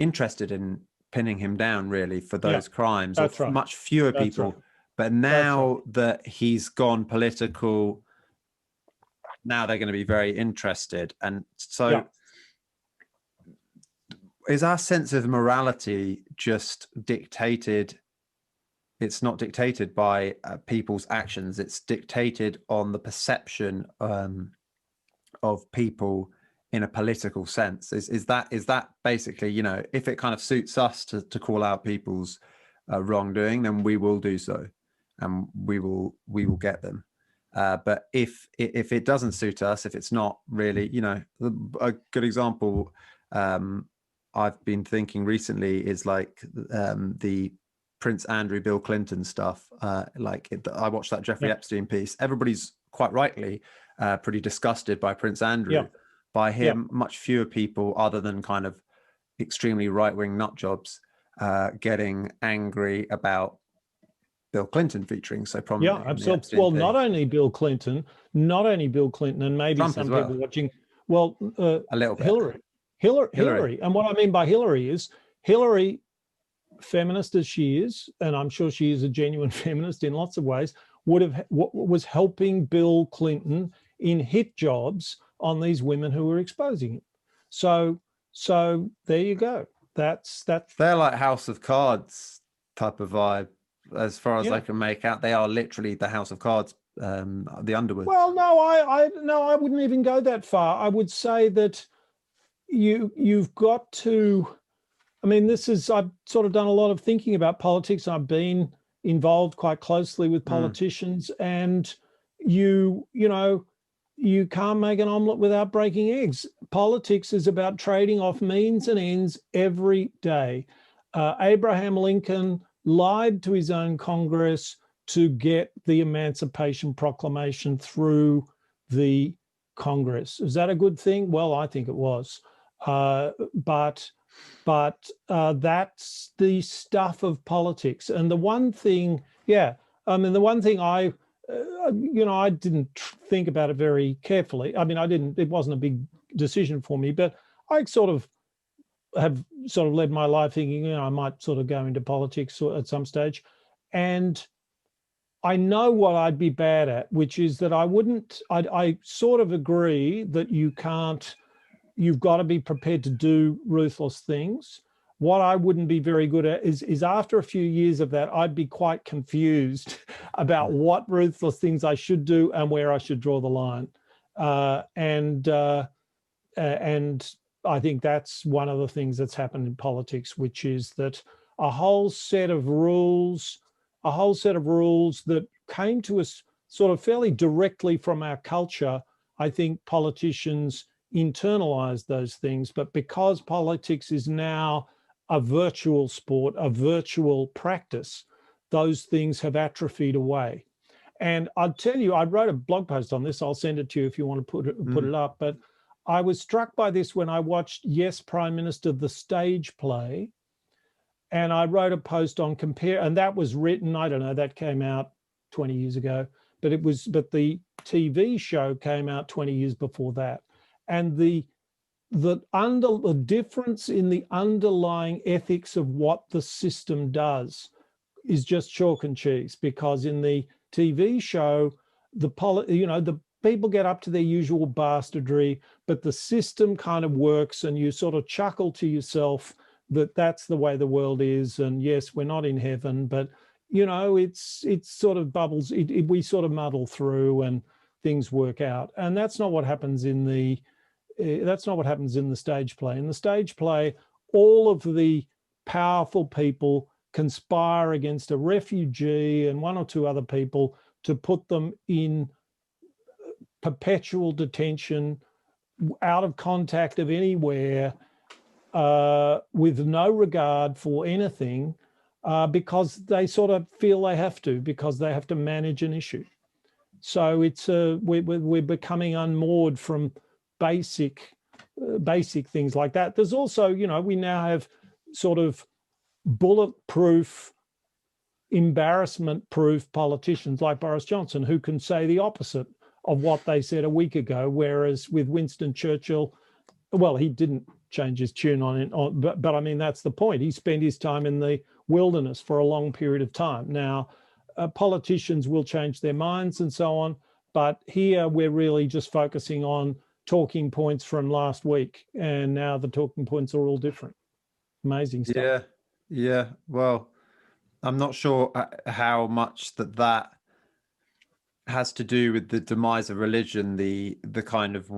interested in pinning him down really for those crimes. That's right. Much fewer people. Right. But now that he's gone political, now they're going to be very interested. And so is our sense of morality just dictated? It's not dictated by people's actions. It's dictated on the perception of people in a political sense. Is that basically, if it kind of suits us to call out people's wrongdoing, then we will do so, and we will get them. But if it doesn't suit us, if it's not really, a good example I've been thinking recently is like the Prince Andrew, Bill Clinton stuff. I watched that Jeffrey Epstein piece. Everybody's quite rightly pretty disgusted by Prince Andrew. By him, much fewer people, other than kind of extremely right-wing nut jobs, getting angry about Bill Clinton featuring so prominently. Yeah, absolutely. Well, not only Bill Clinton, and maybe Trump some people watching. Well, a little bit. Hillary. And what I mean by Hillary is Hillary, feminist as she is, and I'm sure she is a genuine feminist in lots of ways, was helping Bill Clinton in hit jobs on these women who were exposing him. So there you go. That's they're like House of Cards type of vibe, as far as I can make out. They are literally the House of Cards, the Underwood. Well, no, I wouldn't even go that far. I would say that you've got to. I mean, I've sort of done a lot of thinking about politics. I've been involved quite closely with politicians, and you can't make an omelette without breaking eggs. Politics is about trading off means and ends every day. Abraham Lincoln lied to his own Congress to get the Emancipation Proclamation through the Congress. Is that a good thing? Well, I think it was. But that's the stuff of politics. And the one thing, the one thing I didn't think about it very carefully. I mean, it wasn't a big decision for me, but I have led my life thinking, I might sort of go into politics at some stage. And I know what I'd be bad at, which is that I sort of agree that you've got to be prepared to do ruthless things. What I wouldn't be very good at is after a few years of that, I'd be quite confused about what ruthless things I should do and where I should draw the line. And I think that's one of the things that's happened in politics, which is that a whole set of rules that came to us sort of fairly directly from our culture. I think politicians internalized those things, but because politics is now a virtual sport, a virtual practice, those things have atrophied away. And I'll tell you, I wrote a blog post on this. I'll send it to you if you want to put it up. But I was struck by this when I watched Yes, Prime Minister, the stage play. And I wrote a post on and that was written, I don't know, that came out 20 years ago, but the TV show came out 20 years before that. And the the difference in the underlying ethics of what the system does is just chalk and cheese, because in the TV show, the people get up to their usual bastardry, but the system kind of works, and you sort of chuckle to yourself that that's the way the world is. And yes, we're not in heaven, but it's sort of bubbles. We sort of muddle through and things work out. And that's not what happens in the stage play. In the stage play, all of the powerful people conspire against a refugee and one or two other people to put them in perpetual detention, out of contact of anywhere, with no regard for anything, because they sort of feel they have to, because they have to manage an issue. So it's we're becoming unmoored from basic things like that. There's also, we now have sort of bulletproof, embarrassment-proof politicians like Boris Johnson, who can say the opposite of what they said a week ago, whereas with Winston Churchill, well, he didn't change his tune on it, but I mean, that's the point. He spent his time in the wilderness for a long period of time. Now, politicians will change their minds and so on, but here we're really just focusing on talking points from last week, and now the talking points are all different. Amazing stuff. Yeah. Well, I'm not sure how much that has to do with the demise of religion, the kind of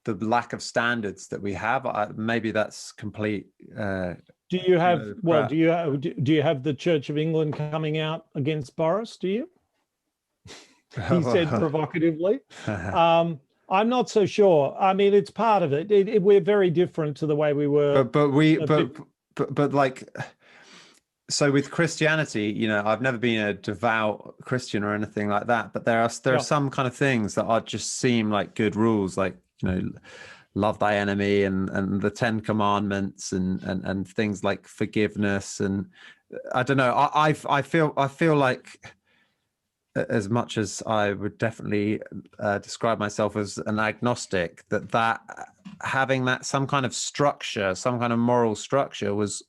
the lack of standards that we have. Maybe that's complete. Do you have do you have the Church of England coming out against Boris? Do you? He said provocatively. I'm not so sure. I mean, it's part of it. We're very different to the way we were. But like, so with Christianity, I've never been a devout Christian or anything like that. But there are some kind of things that are just seem like good rules, like love thy enemy and the 10 Commandments and things like forgiveness. And I don't know. I feel like, as much as I would definitely describe myself as an agnostic, that having that some kind of structure, some kind of moral structure was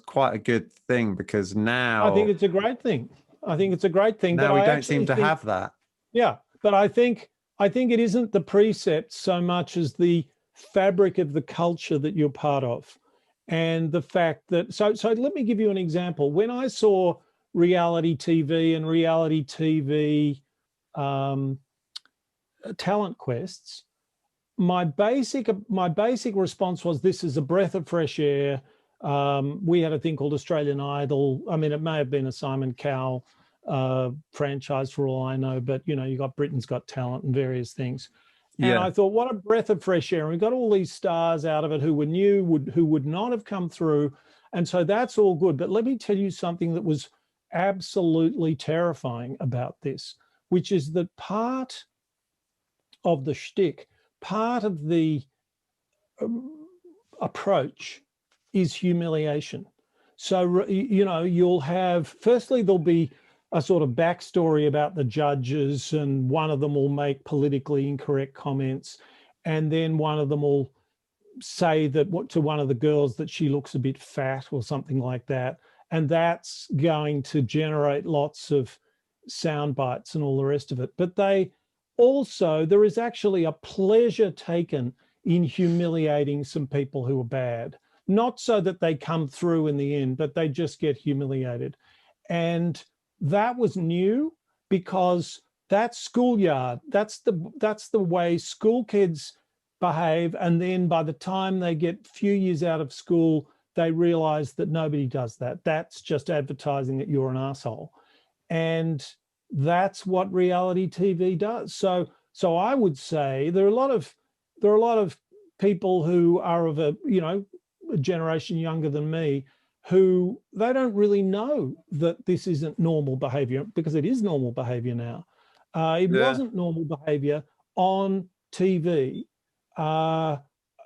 quite a good thing, because now I think it's a great thing. Now we don't seem to have that. Yeah, but I think it isn't the precepts so much as the fabric of the culture that you're part of, and the fact that so let me give you an example. When I saw reality TV and reality TV talent quests, my basic response was, this is a breath of fresh air. We had a thing called Australian Idol. I mean, it may have been a Simon Cowell franchise for all I know, but you got Britain's Got Talent and various things. And I thought, what a breath of fresh air. And we got all these stars out of it who were new, who would not have come through. And so that's all good. But let me tell you something that was absolutely terrifying about this, which is that part of the shtick, part of the approach is humiliation. So, you'll have, firstly, there'll be a sort of backstory about the judges, and one of them will make politically incorrect comments. And then one of them will say that to one of the girls that she looks a bit fat or something like that. And that's going to generate lots of sound bites and all the rest of it. But there is actually a pleasure taken in humiliating some people who are bad. Not so that they come through in the end, but they just get humiliated. And that was new, because that's schoolyard. That's the way school kids behave. And then by the time they get a few years out of school, they realize that nobody does that. That's just advertising that you're an asshole. And that's what reality TV does. So I would say there are a lot of people who are of a generation younger than me, who they don't really know that this isn't normal behavior, because it is normal behavior now. It wasn't normal behavior on TV,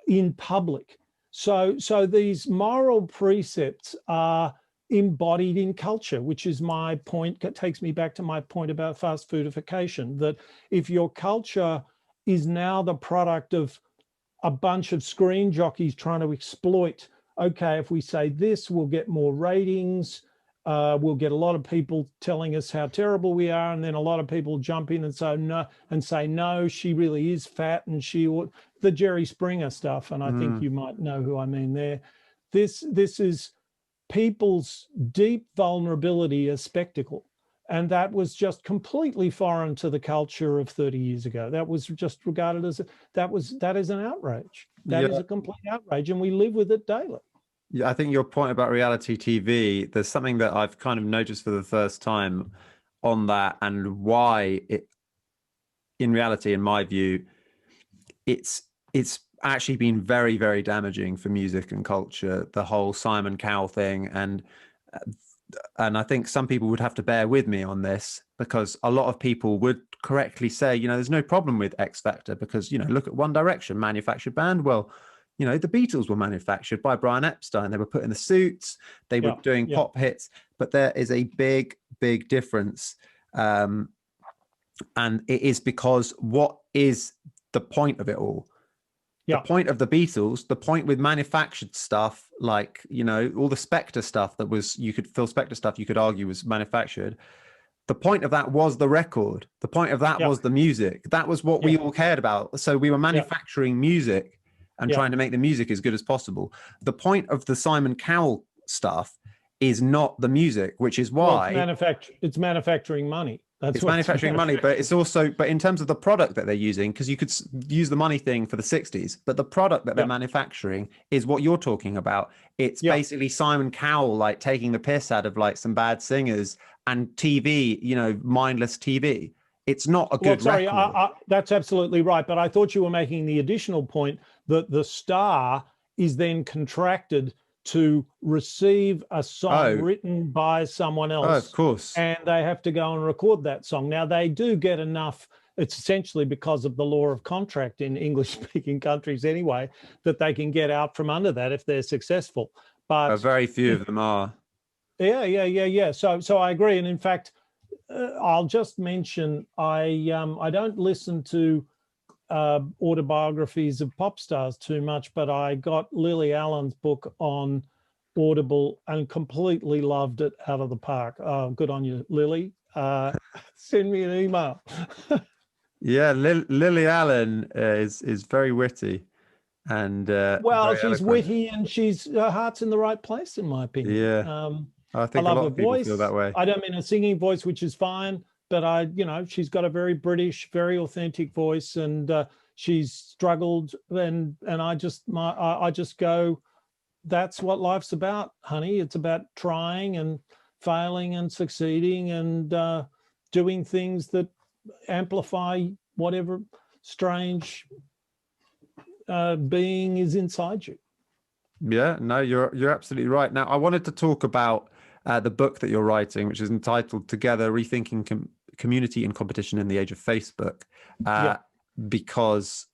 in public. So these moral precepts are embodied in culture, which is my point. It takes me back to my point about fast foodification, that if your culture is now the product of a bunch of screen jockeys trying to exploit, okay, if we say this, we'll get more ratings, we'll get a lot of people telling us how terrible we are, and then a lot of people jump in and say no, she really is fat, and she ought, the Jerry Springer stuff, and I think you might know who I mean there. This is people's deep vulnerability as spectacle. And that was just completely foreign to the culture of 30 years ago. That was just regarded as, that is an outrage. That is a complete outrage, and we live with it daily. Yeah, I think your point about reality TV, there's something that I've kind of noticed for the first time on that, and why it, in reality, in my view, it's actually been very, very damaging for music and culture, the whole Simon Cowell thing. And I think some people would have to bear with me on this, because a lot of people would correctly say, you know, there's no problem with X Factor because, you know, look at One Direction, manufactured band. Well, you know, the Beatles were manufactured by Brian Epstein. They were put in the suits, they were doing pop hits, but there is a big, big difference. And it is because what is the point of it all? The point of the Beatles, the point with manufactured stuff, like, you know, all the Spectre stuff that was, Phil Spector stuff, you could argue was manufactured. The point of that was the record. The point of that was the music. That was what we all cared about. So we were manufacturing music and trying to make the music as good as possible. The point of the Simon Cowell stuff is not the music, which is why it's manufacturing money. It's manufacturing money, but it's also, but in terms of the product that they're using, because you could use the money thing for the 60s, but the product that they're manufacturing is what you're talking about. It's basically Simon Cowell, like taking the piss out of like some bad singers and TV, you know, mindless TV. It's not a good record. That's absolutely right. But I thought you were making the additional point that the star is then contracted to receive a song written by someone else. Oh, of course. And they have to go and record that song. Now, they do get enough, it's essentially because of the law of contract in English-speaking countries anyway, that they can get out from under that if they're successful. But very few of them are. Yeah. So I agree. And in fact, I'll just mention, I don't listen to autobiographies of pop stars too much, but I got Lily Allen's book on Audible and completely loved it out of the park. Good on you, Lily. Send me an email. Yeah, Lily Allen is very witty, and well, she's witty, and her heart's in the right place, in my opinion. Yeah, I think I love a lot her of people voice. feel that way. I don't mean a singing voice, which is fine, but she's got a very British, very authentic voice, and she's struggled, and I just go, that's what life's about, honey. It's about trying and failing and succeeding and doing things that amplify whatever strange being is inside you. Yeah, no, you're absolutely right. Now, I wanted to talk about the book that you're writing, which is entitled Together, Rethinking Community and Competition in the Age of Facebook, because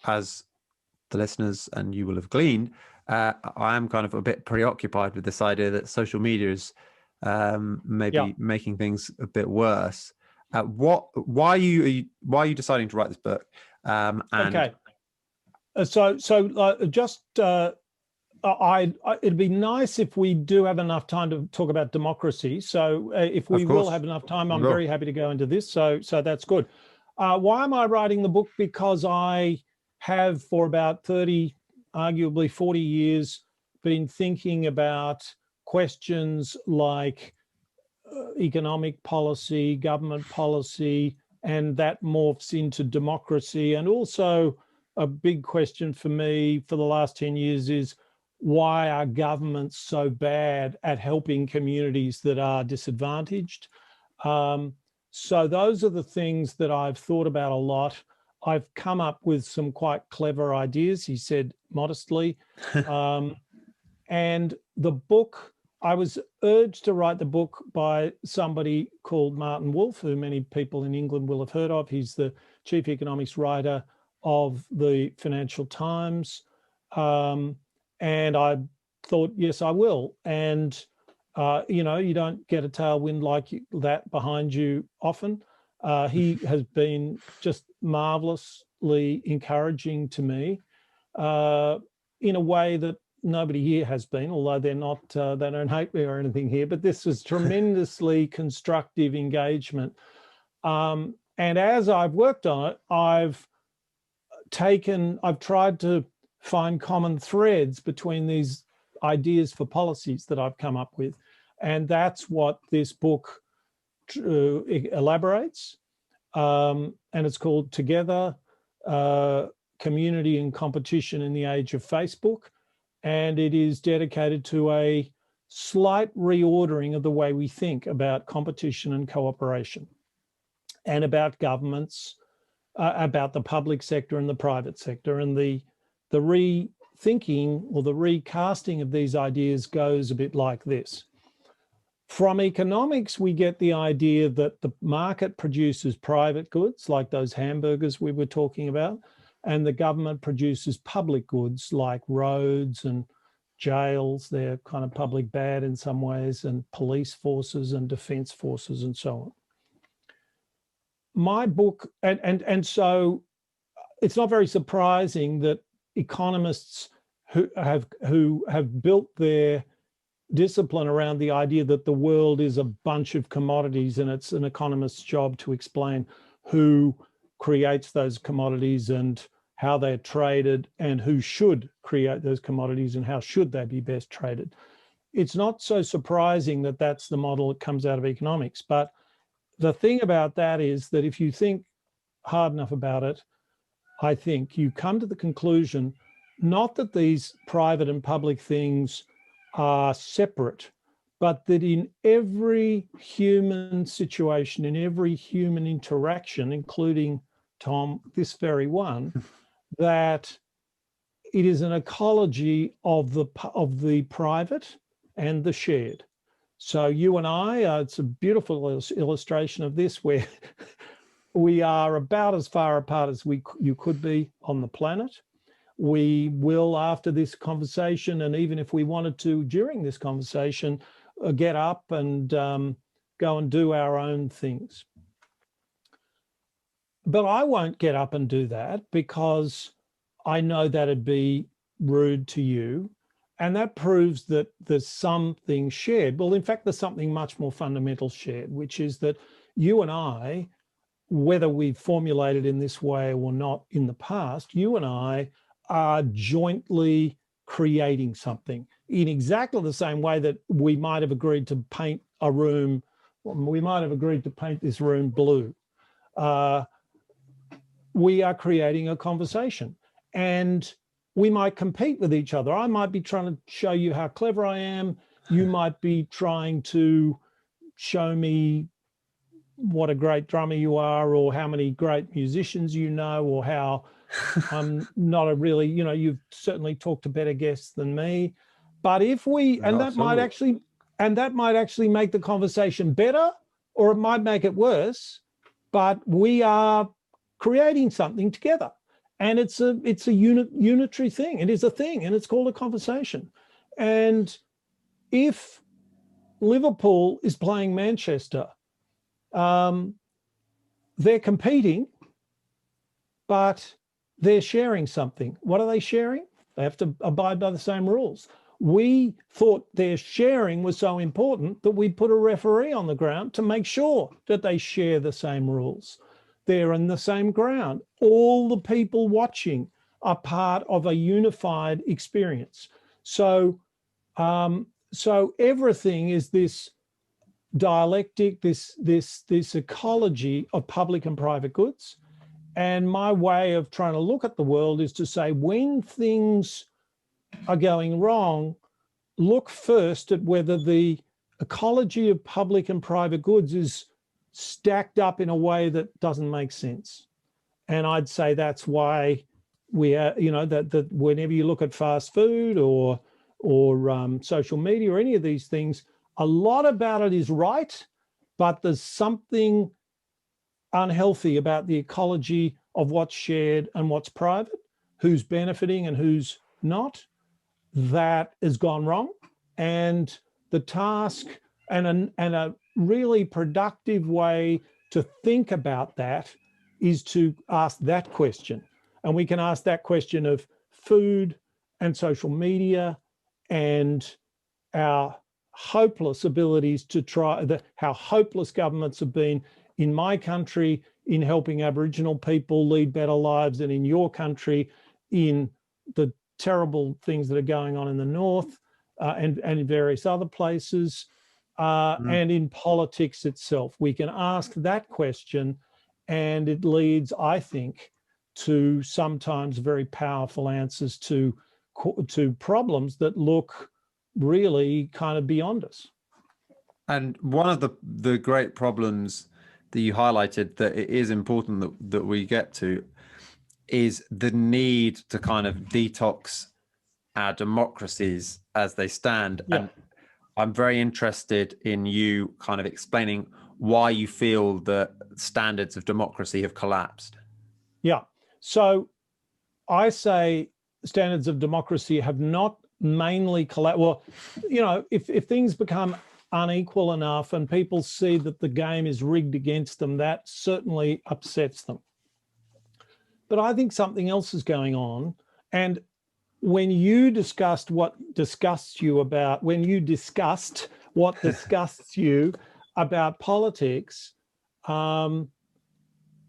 as the listeners and you will have gleaned, I am kind of a bit preoccupied with this idea that social media is maybe making things a bit worse. Why are you deciding to write this book? Okay, it'd be nice if we do have enough time to talk about democracy. So if we will have enough time, I'm very happy to go into this. So that's good. Why am I writing the book? Because I have for about 30, arguably 40 years, been thinking about questions like economic policy, government policy, and that morphs into democracy. And also a big question for me for the last 10 years is, why are governments so bad at helping communities that are disadvantaged? So those are the things that I've thought about a lot. I've come up with some quite clever ideas, he said modestly. And the book, I was urged to write the book by somebody called Martin Wolf, who many people in England will have heard of. He's the chief economics writer of the Financial Times. And I thought, yes, I will. And, you don't get a tailwind like that behind you often. He has been just marvelously encouraging to me in a way that nobody here has been, although they're not, they don't hate me or anything here, but this was tremendously constructive engagement. And as I've worked on it, I've tried to find common threads between these ideas for policies that I've come up with. And that's what this book elaborates. And it's called Together, Community and Competition in the Age of Facebook. And it is dedicated to a slight reordering of the way we think about competition and cooperation, and about governments, about the public sector and the private sector. And the rethinking or the recasting of these ideas goes a bit like this. From economics, we get the idea that the market produces private goods, like those hamburgers we were talking about, and the government produces public goods like roads and jails. They're kind of public bad in some ways, and police forces and defense forces and so on. My book, and so it's not very surprising that economists who have built their discipline around the idea that the world is a bunch of commodities, and it's an economist's job to explain who creates those commodities and how they're traded, and who should create those commodities and how should they be best traded. It's not so surprising that that's the model that comes out of economics. But the thing about that is that if you think hard enough about it, I think you come to the conclusion, not that these private and public things are separate, but that in every human situation, in every human interaction, including, Tom, this very one, that it is an ecology of the private and the shared. So you and I, it's a beautiful illustration of this, where we are about as far apart as you could be on the planet. We will, after this conversation, and even if we wanted to during this conversation, get up and go and do our own things. But I won't get up and do that, because I know that'd be rude to you. And that proves that there's something shared. Well, in fact, there's something much more fundamental shared, which is that you and I, whether we've formulated in this way or not in the past, you and I are jointly creating something in exactly the same way that we might have agreed to paint a room. We might have agreed to paint this room blue. We are creating a conversation, and we might compete with each other. I might be trying to show you how clever I am. You might be trying to show me what a great drummer you are, or how many great musicians you know, or how I'm not a really, you've certainly talked to better guests than me. But if we, and that might actually make the conversation better, or it might make it worse, but we are creating something together. And it's a unitary thing. It is a thing, and it's called a conversation. And if Liverpool is playing Manchester, they're competing, but they're sharing something. What are they sharing? They have to abide by the same rules. We thought their sharing was so important that we put a referee on the ground to make sure that they share the same rules. They're in the same ground. All the people watching are part of a unified experience. So everything is this dialectic, this ecology of public and private goods. And my way of trying to look at the world is to say, when things are going wrong, look first at whether the ecology of public and private goods is stacked up in a way that doesn't make sense. And I'd say that's why we are, that whenever you look at fast food or social media or any of these things, a lot about it is right, but there's something unhealthy about the ecology of what's shared and what's private, who's benefiting and who's not. That has gone wrong. And the task and a really productive way to think about that is to ask that question. And we can ask that question of food and social media and our hopeless abilities to how hopeless governments have been in my country in helping Aboriginal people lead better lives, and in your country in the terrible things that are going on in the north and in various other places, and in politics itself. We can ask that question, and it leads, I think, to sometimes very powerful answers to problems that look really kind of beyond us. And one of the great problems that you highlighted that it is important that we get to is the need to kind of detox our democracies as they stand. Yeah. And I'm very interested in you kind of explaining why you feel that standards of democracy have collapsed. Yeah. So I say standards of democracy have not mainly collapsed. Well, you know, if things become unequal enough and people see that the game is rigged against them, that certainly upsets them. But I think something else is going on. And when you discussed what disgusts you about politics,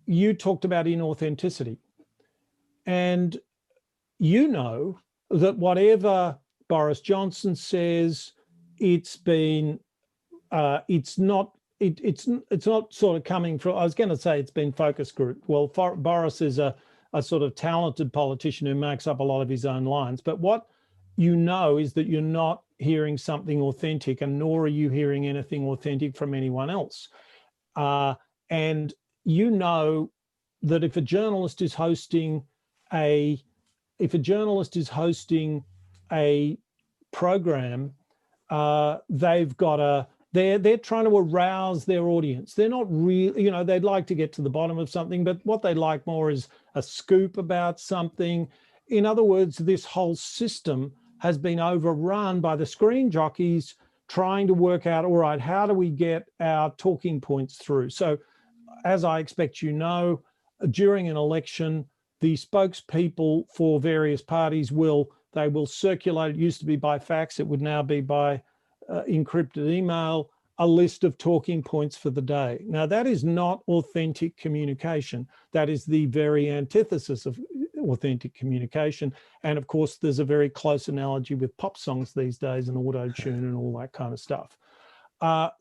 you talked about inauthenticity. And you know that whatever Boris Johnson says, it's not sort of coming from, I was going to say it's been focus group. Well, Boris is a sort of talented politician who makes up a lot of his own lines. But what you know is that you're not hearing something authentic, and nor are you hearing anything authentic from anyone else. And you know that if a journalist is hosting a program, they're trying to arouse their audience. They're not really, you know, they'd like to get to the bottom of something, but what they'd like more is a scoop about something. In other words, this whole system has been overrun by the screen jockeys trying to work out, all right, how do we get our talking points through? So as I expect you know, during an election, the spokespeople for various parties will circulate. It used to be by fax. It would now be by encrypted email, a list of talking points for the day. Now, that is not authentic communication. That is the very antithesis of authentic communication. And of course, there's a very close analogy with pop songs these days and auto-tune and all that kind of stuff.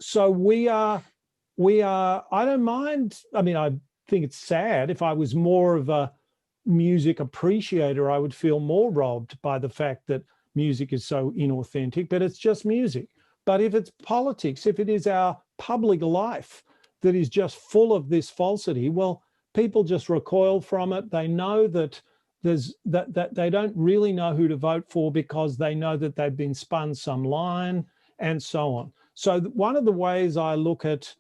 So we are, I don't mind. I mean, I think it's sad. If I was more of a music appreciator, I would feel more robbed by the fact that music is so inauthentic, but it's just music. But if it's politics, if it is our public life that is just full of this falsity, well, people just recoil from it. They know that that they don't really know who to vote for because they know that they've been spun some line and so on. So one of the ways I look at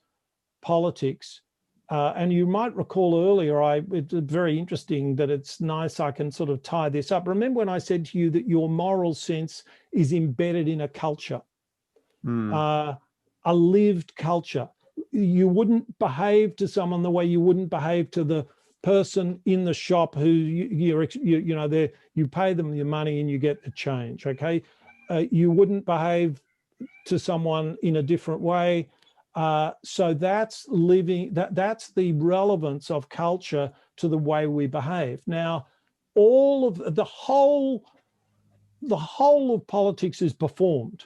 politics, and you might recall earlier, it's very interesting that it's nice I can sort of tie this up. Remember when I said to you that your moral sense is embedded in a culture, a lived culture. You wouldn't behave to someone the way you wouldn't behave to the person in the shop who you pay them your money and you get the change, okay? You wouldn't behave to someone in a different way. So that's that's the relevance of culture to the way we behave. Now, all of the whole of politics is performed.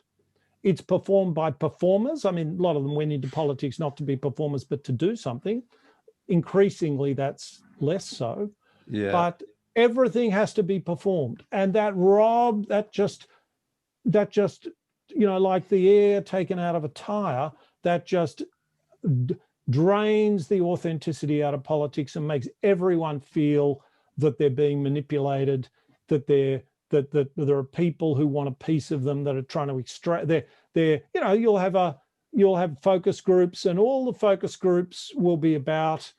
It's performed by performers. I mean, a lot of them went into politics not to be performers, but to do something. Increasingly, that's less so. Yeah. But everything has to be performed, and that just like the air taken out of a tire, that just drains the authenticity out of politics and makes everyone feel that they're being manipulated, that there are people who want a piece of them that are trying to extract. You'll have focus groups, and all the focus groups will be about.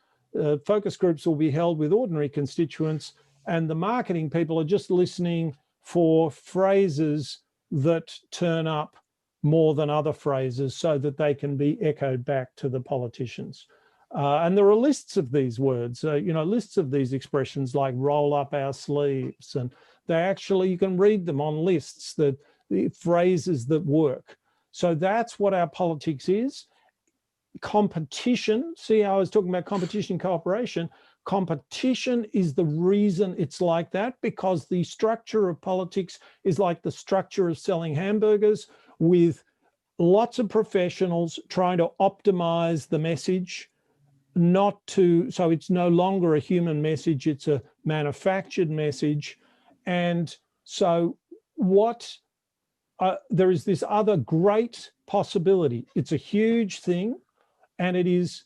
Focus groups will be held with ordinary constituents, and the marketing people are just listening for phrases that turn up more than other phrases so that they can be echoed back to the politicians. And there are lists of these words, lists of these expressions like roll up our sleeves. And you can read them on lists, the phrases that work. So that's what our politics is. Competition, see how I was talking about competition and cooperation? Competition is the reason it's like that, because the structure of politics is like the structure of selling hamburgers, with lots of professionals trying to optimize the message, so it's no longer a human message, it's a manufactured message. And so there is this other great possibility. It's a huge thing, and it is,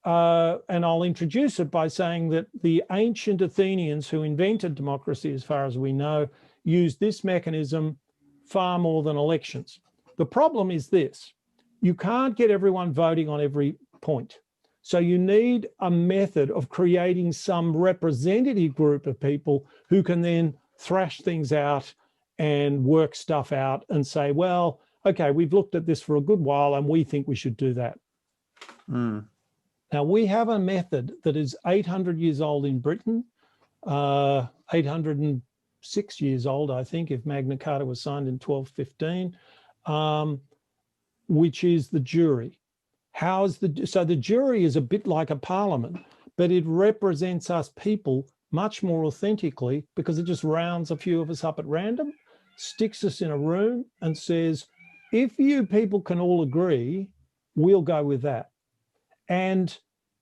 and I'll introduce it by saying that the ancient Athenians who invented democracy, as far as we know, used this mechanism far more than elections. The problem is this: you can't get everyone voting on every point. So you need a method of creating some representative group of people who can then thrash things out and work stuff out and say, well, okay, we've looked at this for a good while and we think we should do that. Mm. Now, we have a method that is 800 years old in Britain, 806 years old, I think, if Magna Carta was signed in 1215, which is the jury. So the jury is a bit like a parliament, but it represents us people much more authentically, because it just rounds a few of us up at random, sticks us in a room and says, if you people can all agree, we'll go with that. And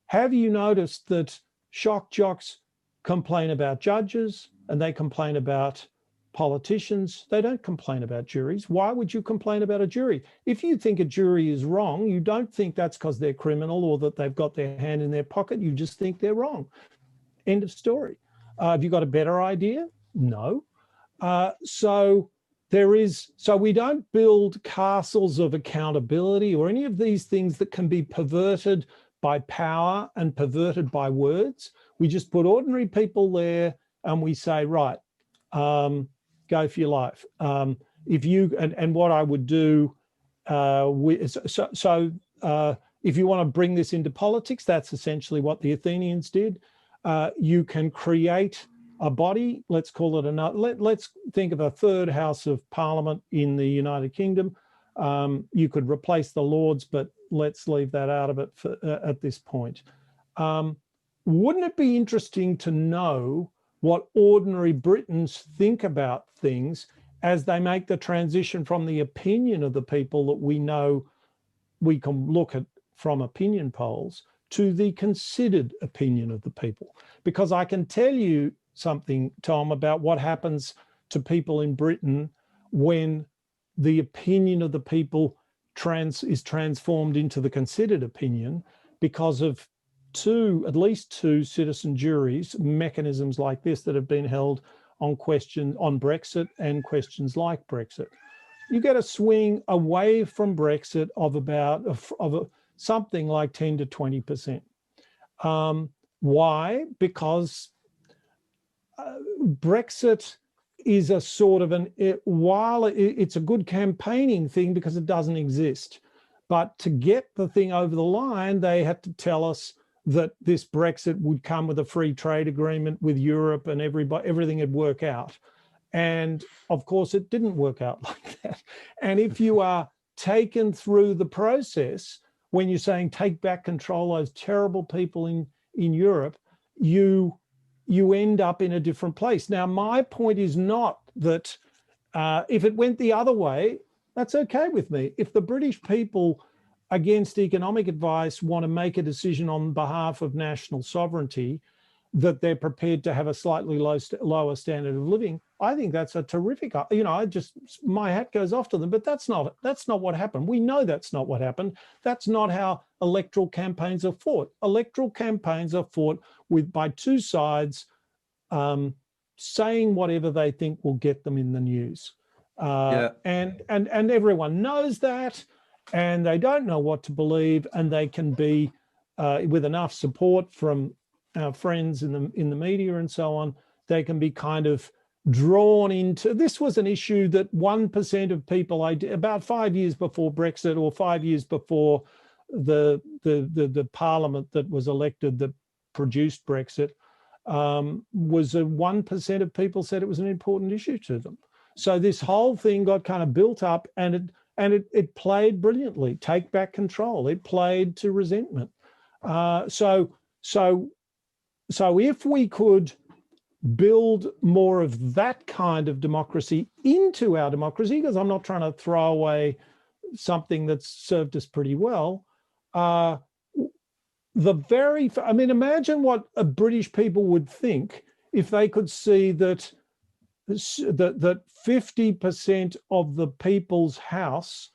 have you noticed that shock jocks complain about judges and they complain about politicians? They don't complain about juries. Why would you complain about a jury? If you think a jury is wrong, you don't think that's because they're criminal or that they've got their hand in their pocket. You just think they're wrong. End of story. Have you got a better idea? No. So we don't build castles of accountability or any of these things that can be perverted by power and perverted by words. We just put ordinary people there and we say, right, go for your life. If what I would do, if you want to bring this into politics, that's essentially what the Athenians did. You can create a body, let's call it let's think of a third house of parliament in the United Kingdom. You could replace the Lords, but let's leave that out of it at this point. Wouldn't it be interesting to know what ordinary Britons think about things as they make the transition from the opinion of the people that we know we can look at from opinion polls to the considered opinion of the people? Because I can tell you something, Tom, about what happens to people in Britain when the opinion of the people is transformed into the considered opinion, because of at least two citizen juries, mechanisms like this that have been held on Brexit and questions like Brexit. You get a swing away from Brexit of about something like 10 to 20%. Why? Because Brexit is a sort of while it's a good campaigning thing because it doesn't exist, but to get the thing over the line, they had to tell us that this Brexit would come with a free trade agreement with Europe and everything would work out. And of course, it didn't work out like that. And if you are taken through the process, when you're saying take back control of those terrible people in Europe, you end up in a different place. Now, my point is not that if it went the other way, that's okay with me. If the British people, against economic advice, want to make a decision on behalf of national sovereignty, that they're prepared to have a slightly lower standard of living, I think that's a terrific, my hat goes off to them, but that's not what happened. We know that's not what happened. That's not how electoral campaigns are fought. Electoral campaigns are fought by two sides saying whatever they think will get them in the news. And everyone knows that, and they don't know what to believe, and they can be, with enough support from our friends in the media and so on, they can be kind of drawn into. This was an issue that 1% of people, about 5 years before Brexit or 5 years before the parliament that was elected that produced Brexit, was 1% of people said it was an important issue to them. So this whole thing got kind of built up, and it played brilliantly. Take back control. It played to resentment. So if we could build more of that kind of democracy into our democracy, because I'm not trying to throw away something that's served us pretty well. Imagine what a British people would think if they could see that 50% of the people's house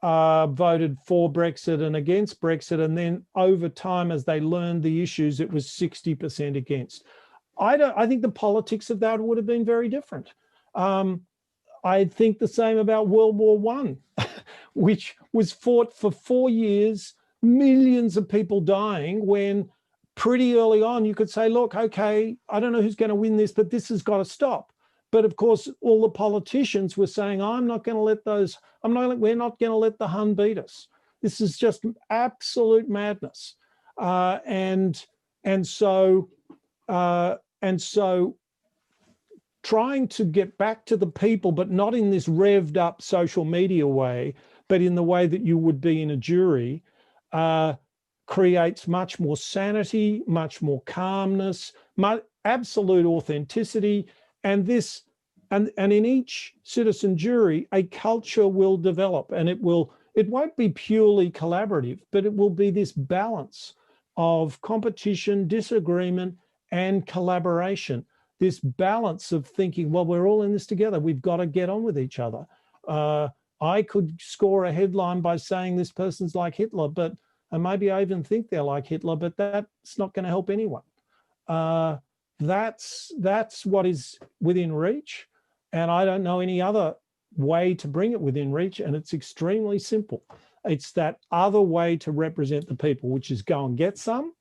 voted for Brexit and against Brexit, and then over time, as they learned the issues, it was 60% against. I think the politics of that would have been very different. I think the same about World War I, which was fought for 4 years, millions of people dying, when pretty early on you could say, look, okay, I don't know who's going to win this, but this has got to stop. But of course, all the politicians were saying, we're not going to let the Hun beat us. This is just absolute madness. And so trying to get back to the people, but not in this revved up social media way, but in the way that you would be in a jury, creates much more sanity, much more calmness, absolute authenticity. And in each citizen jury, a culture will develop, and it won't be purely collaborative, but it will be this balance of competition, disagreement, and collaboration. This balance of thinking, well, we're all in this together. We've got to get on with each other. I could score a headline by saying this person's like Hitler, and maybe I even think they're like Hitler, but that's not going to help anyone. That's what is within reach. And I don't know any other way to bring it within reach. And it's extremely simple. It's that other way to represent the people, which is go and get some,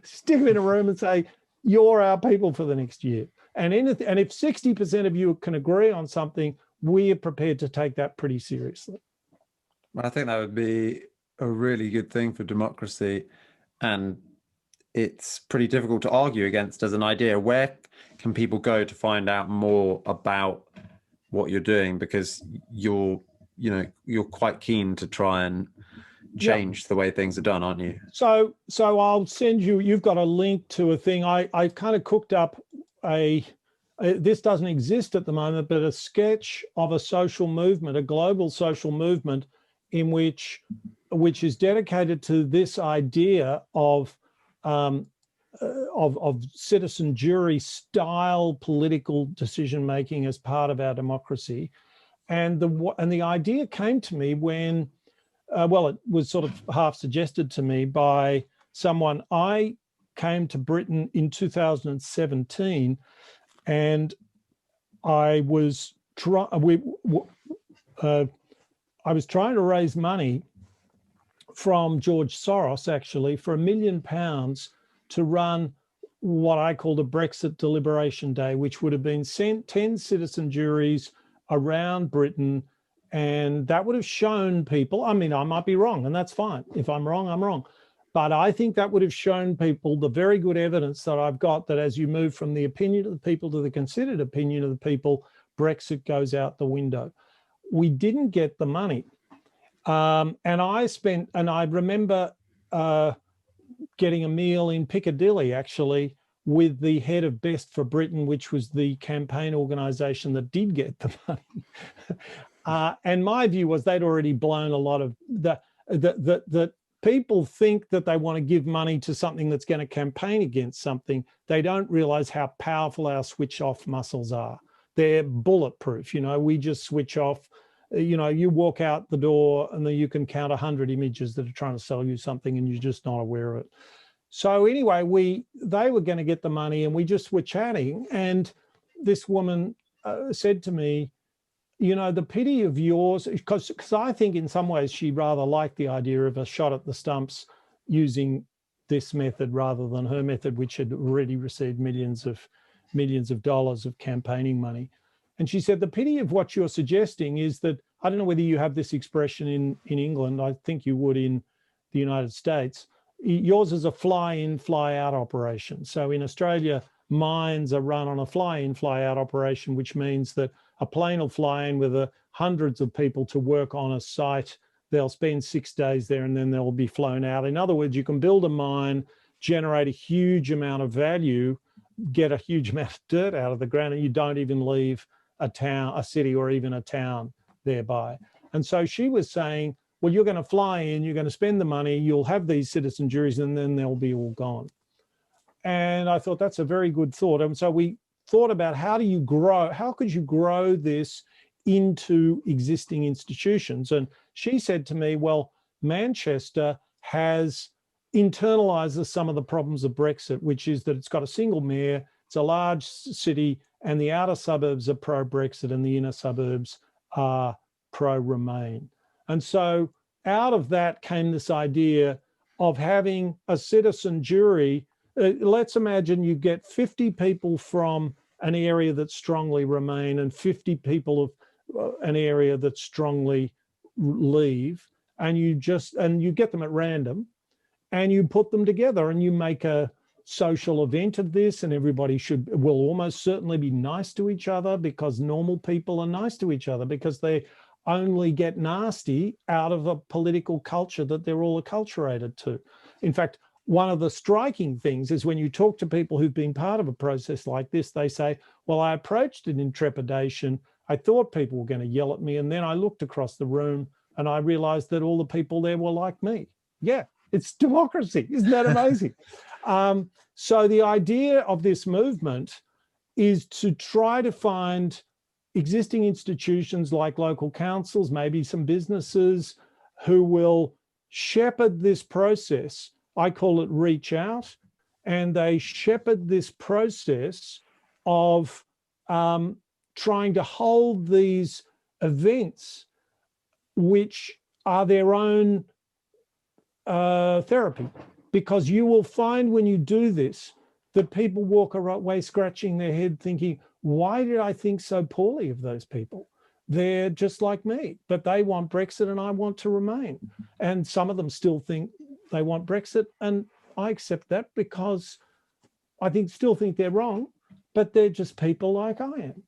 stick them in a room and say, you're our people for the next year. And if 60% of you can agree on something, we are prepared to take that pretty seriously. I think that would be a really good thing for democracy. And it's pretty difficult to argue against as an idea. Where can people go to find out more about what you're doing? Because you're quite keen to try and change the way things are done, aren't you? So I'll send you've got a link to a thing. I kind of cooked up this doesn't exist at the moment, but a sketch of a social movement, a global social movement, in which is dedicated to this idea of citizen jury style political decision making as part of our democracy, and the idea came to me when, it was sort of half suggested to me by someone. I came to Britain in 2017, and I was trying to raise money from George Soros, actually, for £1 million to run what I called a Brexit deliberation day, which would have been 10 citizen juries around Britain. And that would have shown people, I might be wrong, and that's fine. If I'm wrong, I'm wrong. But I think that would have shown people the very good evidence that I've got, that as you move from the opinion of the people to the considered opinion of the people, Brexit goes out the window. We didn't get the money. And I remember getting a meal in Piccadilly, actually, with the head of Best for Britain, which was the campaign organisation that did get the money. And my view was they'd already blown a lot of that people think that they want to give money to something that's going to campaign against something. They don't realise how powerful our switch off muscles are. They're bulletproof. We just switch off. You walk out the door and then you can count 100 images that are trying to sell you something and you're just not aware of it. So anyway, they were going to get the money and we just were chatting. And this woman said to me, the pity of yours, because I think in some ways she rather liked the idea of a shot at the stumps using this method rather than her method, which had already received millions of dollars of campaigning money. And she said, the pity of what you're suggesting is that, I don't know whether you have this expression in England, I think you would in the United States, yours is a fly-in, fly-out operation. So in Australia, mines are run on a fly-in, fly-out operation, which means that a plane will fly in with hundreds of people to work on a site. They'll spend 6 days there and then they'll be flown out. In other words, you can build a mine, generate a huge amount of value, get a huge amount of dirt out of the ground, and you don't even leave a town, a city, or even a town thereby. And so she was saying, well, you're going to fly in, you're going to spend the money, you'll have these citizen juries, and then they'll be all gone. And I thought that's a very good thought. And so we thought about how could you grow this into existing institutions? And she said to me, well, Manchester has internalized some of the problems of Brexit, which is that it's got a single mayor, it's a large city, and the outer suburbs are pro-Brexit and the inner suburbs are pro-Remain. And so out of that came this idea of having a citizen jury. Let's imagine you get 50 people from an area that strongly Remain and 50 people of an area that strongly Leave, and you get them at random, and you put them together and you make a social event of this, and everybody will almost certainly be nice to each other, because normal people are nice to each other because they only get nasty out of a political culture that they're all acculturated to. In fact, one of the striking things is when you talk to people who've been part of a process like this, they say, well, I approached it in trepidation. I thought people were going to yell at me. And then I looked across the room and I realized that all the people there were like me. Yeah, it's democracy. Isn't that amazing? So the idea of this movement is to try to find existing institutions like local councils, maybe some businesses, who will shepherd this process. I call it reach out, and they shepherd this process of trying to hold these events, which are their own therapy. Because you will find when you do this that people walk away scratching their head thinking, why did I think so poorly of those people? They're just like me, but they want Brexit and I want to remain. And some of them still think they want Brexit, and I accept that because I still think they're wrong, but they're just people like I am.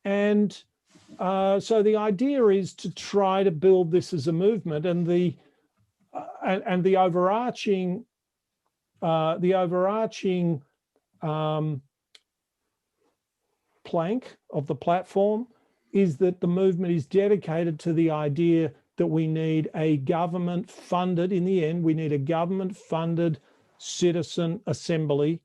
And so the idea is to try to build this as a movement, and the overarching plank of the platform is that the movement is dedicated to the idea that we need a government-funded, in the end, we need a government-funded citizen assembly,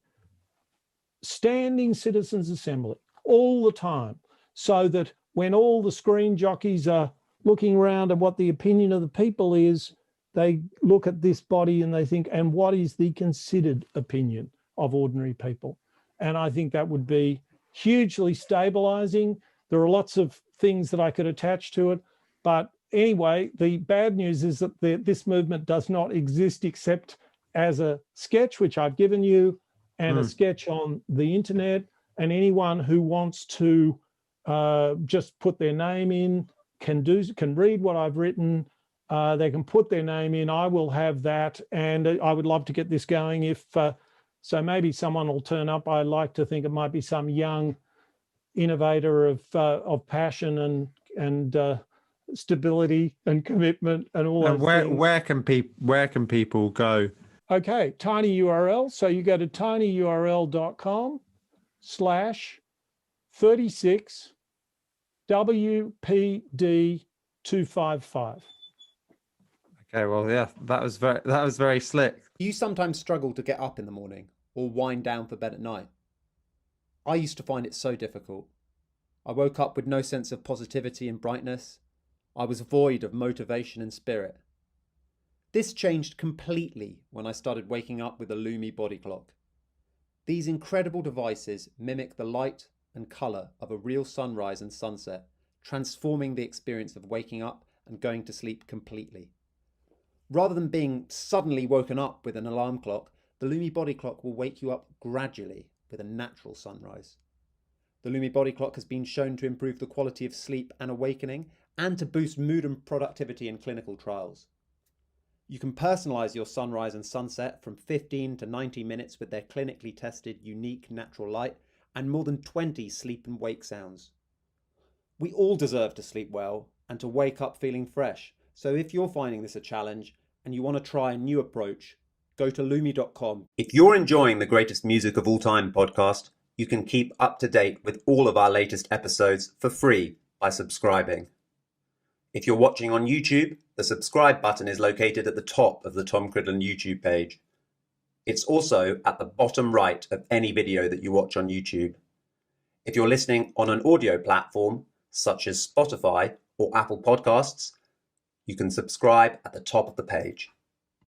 standing citizens assembly all the time, so that when all the screen jockeys are looking around at what the opinion of the people is, they look at this body and they think, and what is the considered opinion of ordinary people? And I think that would be hugely stabilizing. There are lots of things that I could attach to it. But anyway, the bad news is that this movement does not exist except as a sketch, which I've given you, and a sketch on the internet. And anyone who wants to just put their name in can read what I've written. They can put their name in. I will have that. And I would love to get this going. If so, maybe someone will turn up. I like to think it might be some young innovator of passion and stability and commitment and all those things. Where can people go? Okay, tiny URL. So you go to tinyurl.com/36 WPD 255. Okay, well, yeah, that was very slick. Do you sometimes struggle to get up in the morning or wind down for bed at night? I used to find it so difficult. I woke up with no sense of positivity and brightness. I was void of motivation and spirit. This changed completely when I started waking up with a Lumi body clock. These incredible devices mimic the light and colour of a real sunrise and sunset, transforming the experience of waking up and going to sleep completely. Rather than being suddenly woken up with an alarm clock, the Lumi body clock will wake you up gradually with a natural sunrise. The Lumi body clock has been shown to improve the quality of sleep and awakening, and to boost mood and productivity in clinical trials. You can personalize your sunrise and sunset from 15 to 90 minutes with their clinically tested unique natural light and more than 20 sleep and wake sounds. We all deserve to sleep well and to wake up feeling fresh. So if you're finding this a challenge and you want to try a new approach, go to lumi.com. If you're enjoying the Greatest Music of All Time podcast, you can keep up to date with all of our latest episodes for free by subscribing. If you're watching on YouTube, the subscribe button is located at the top of the Tom Cridland YouTube page. It's also at the bottom right of any video that you watch on YouTube. If you're listening on an audio platform, such as Spotify or Apple Podcasts, you can subscribe at the top of the page.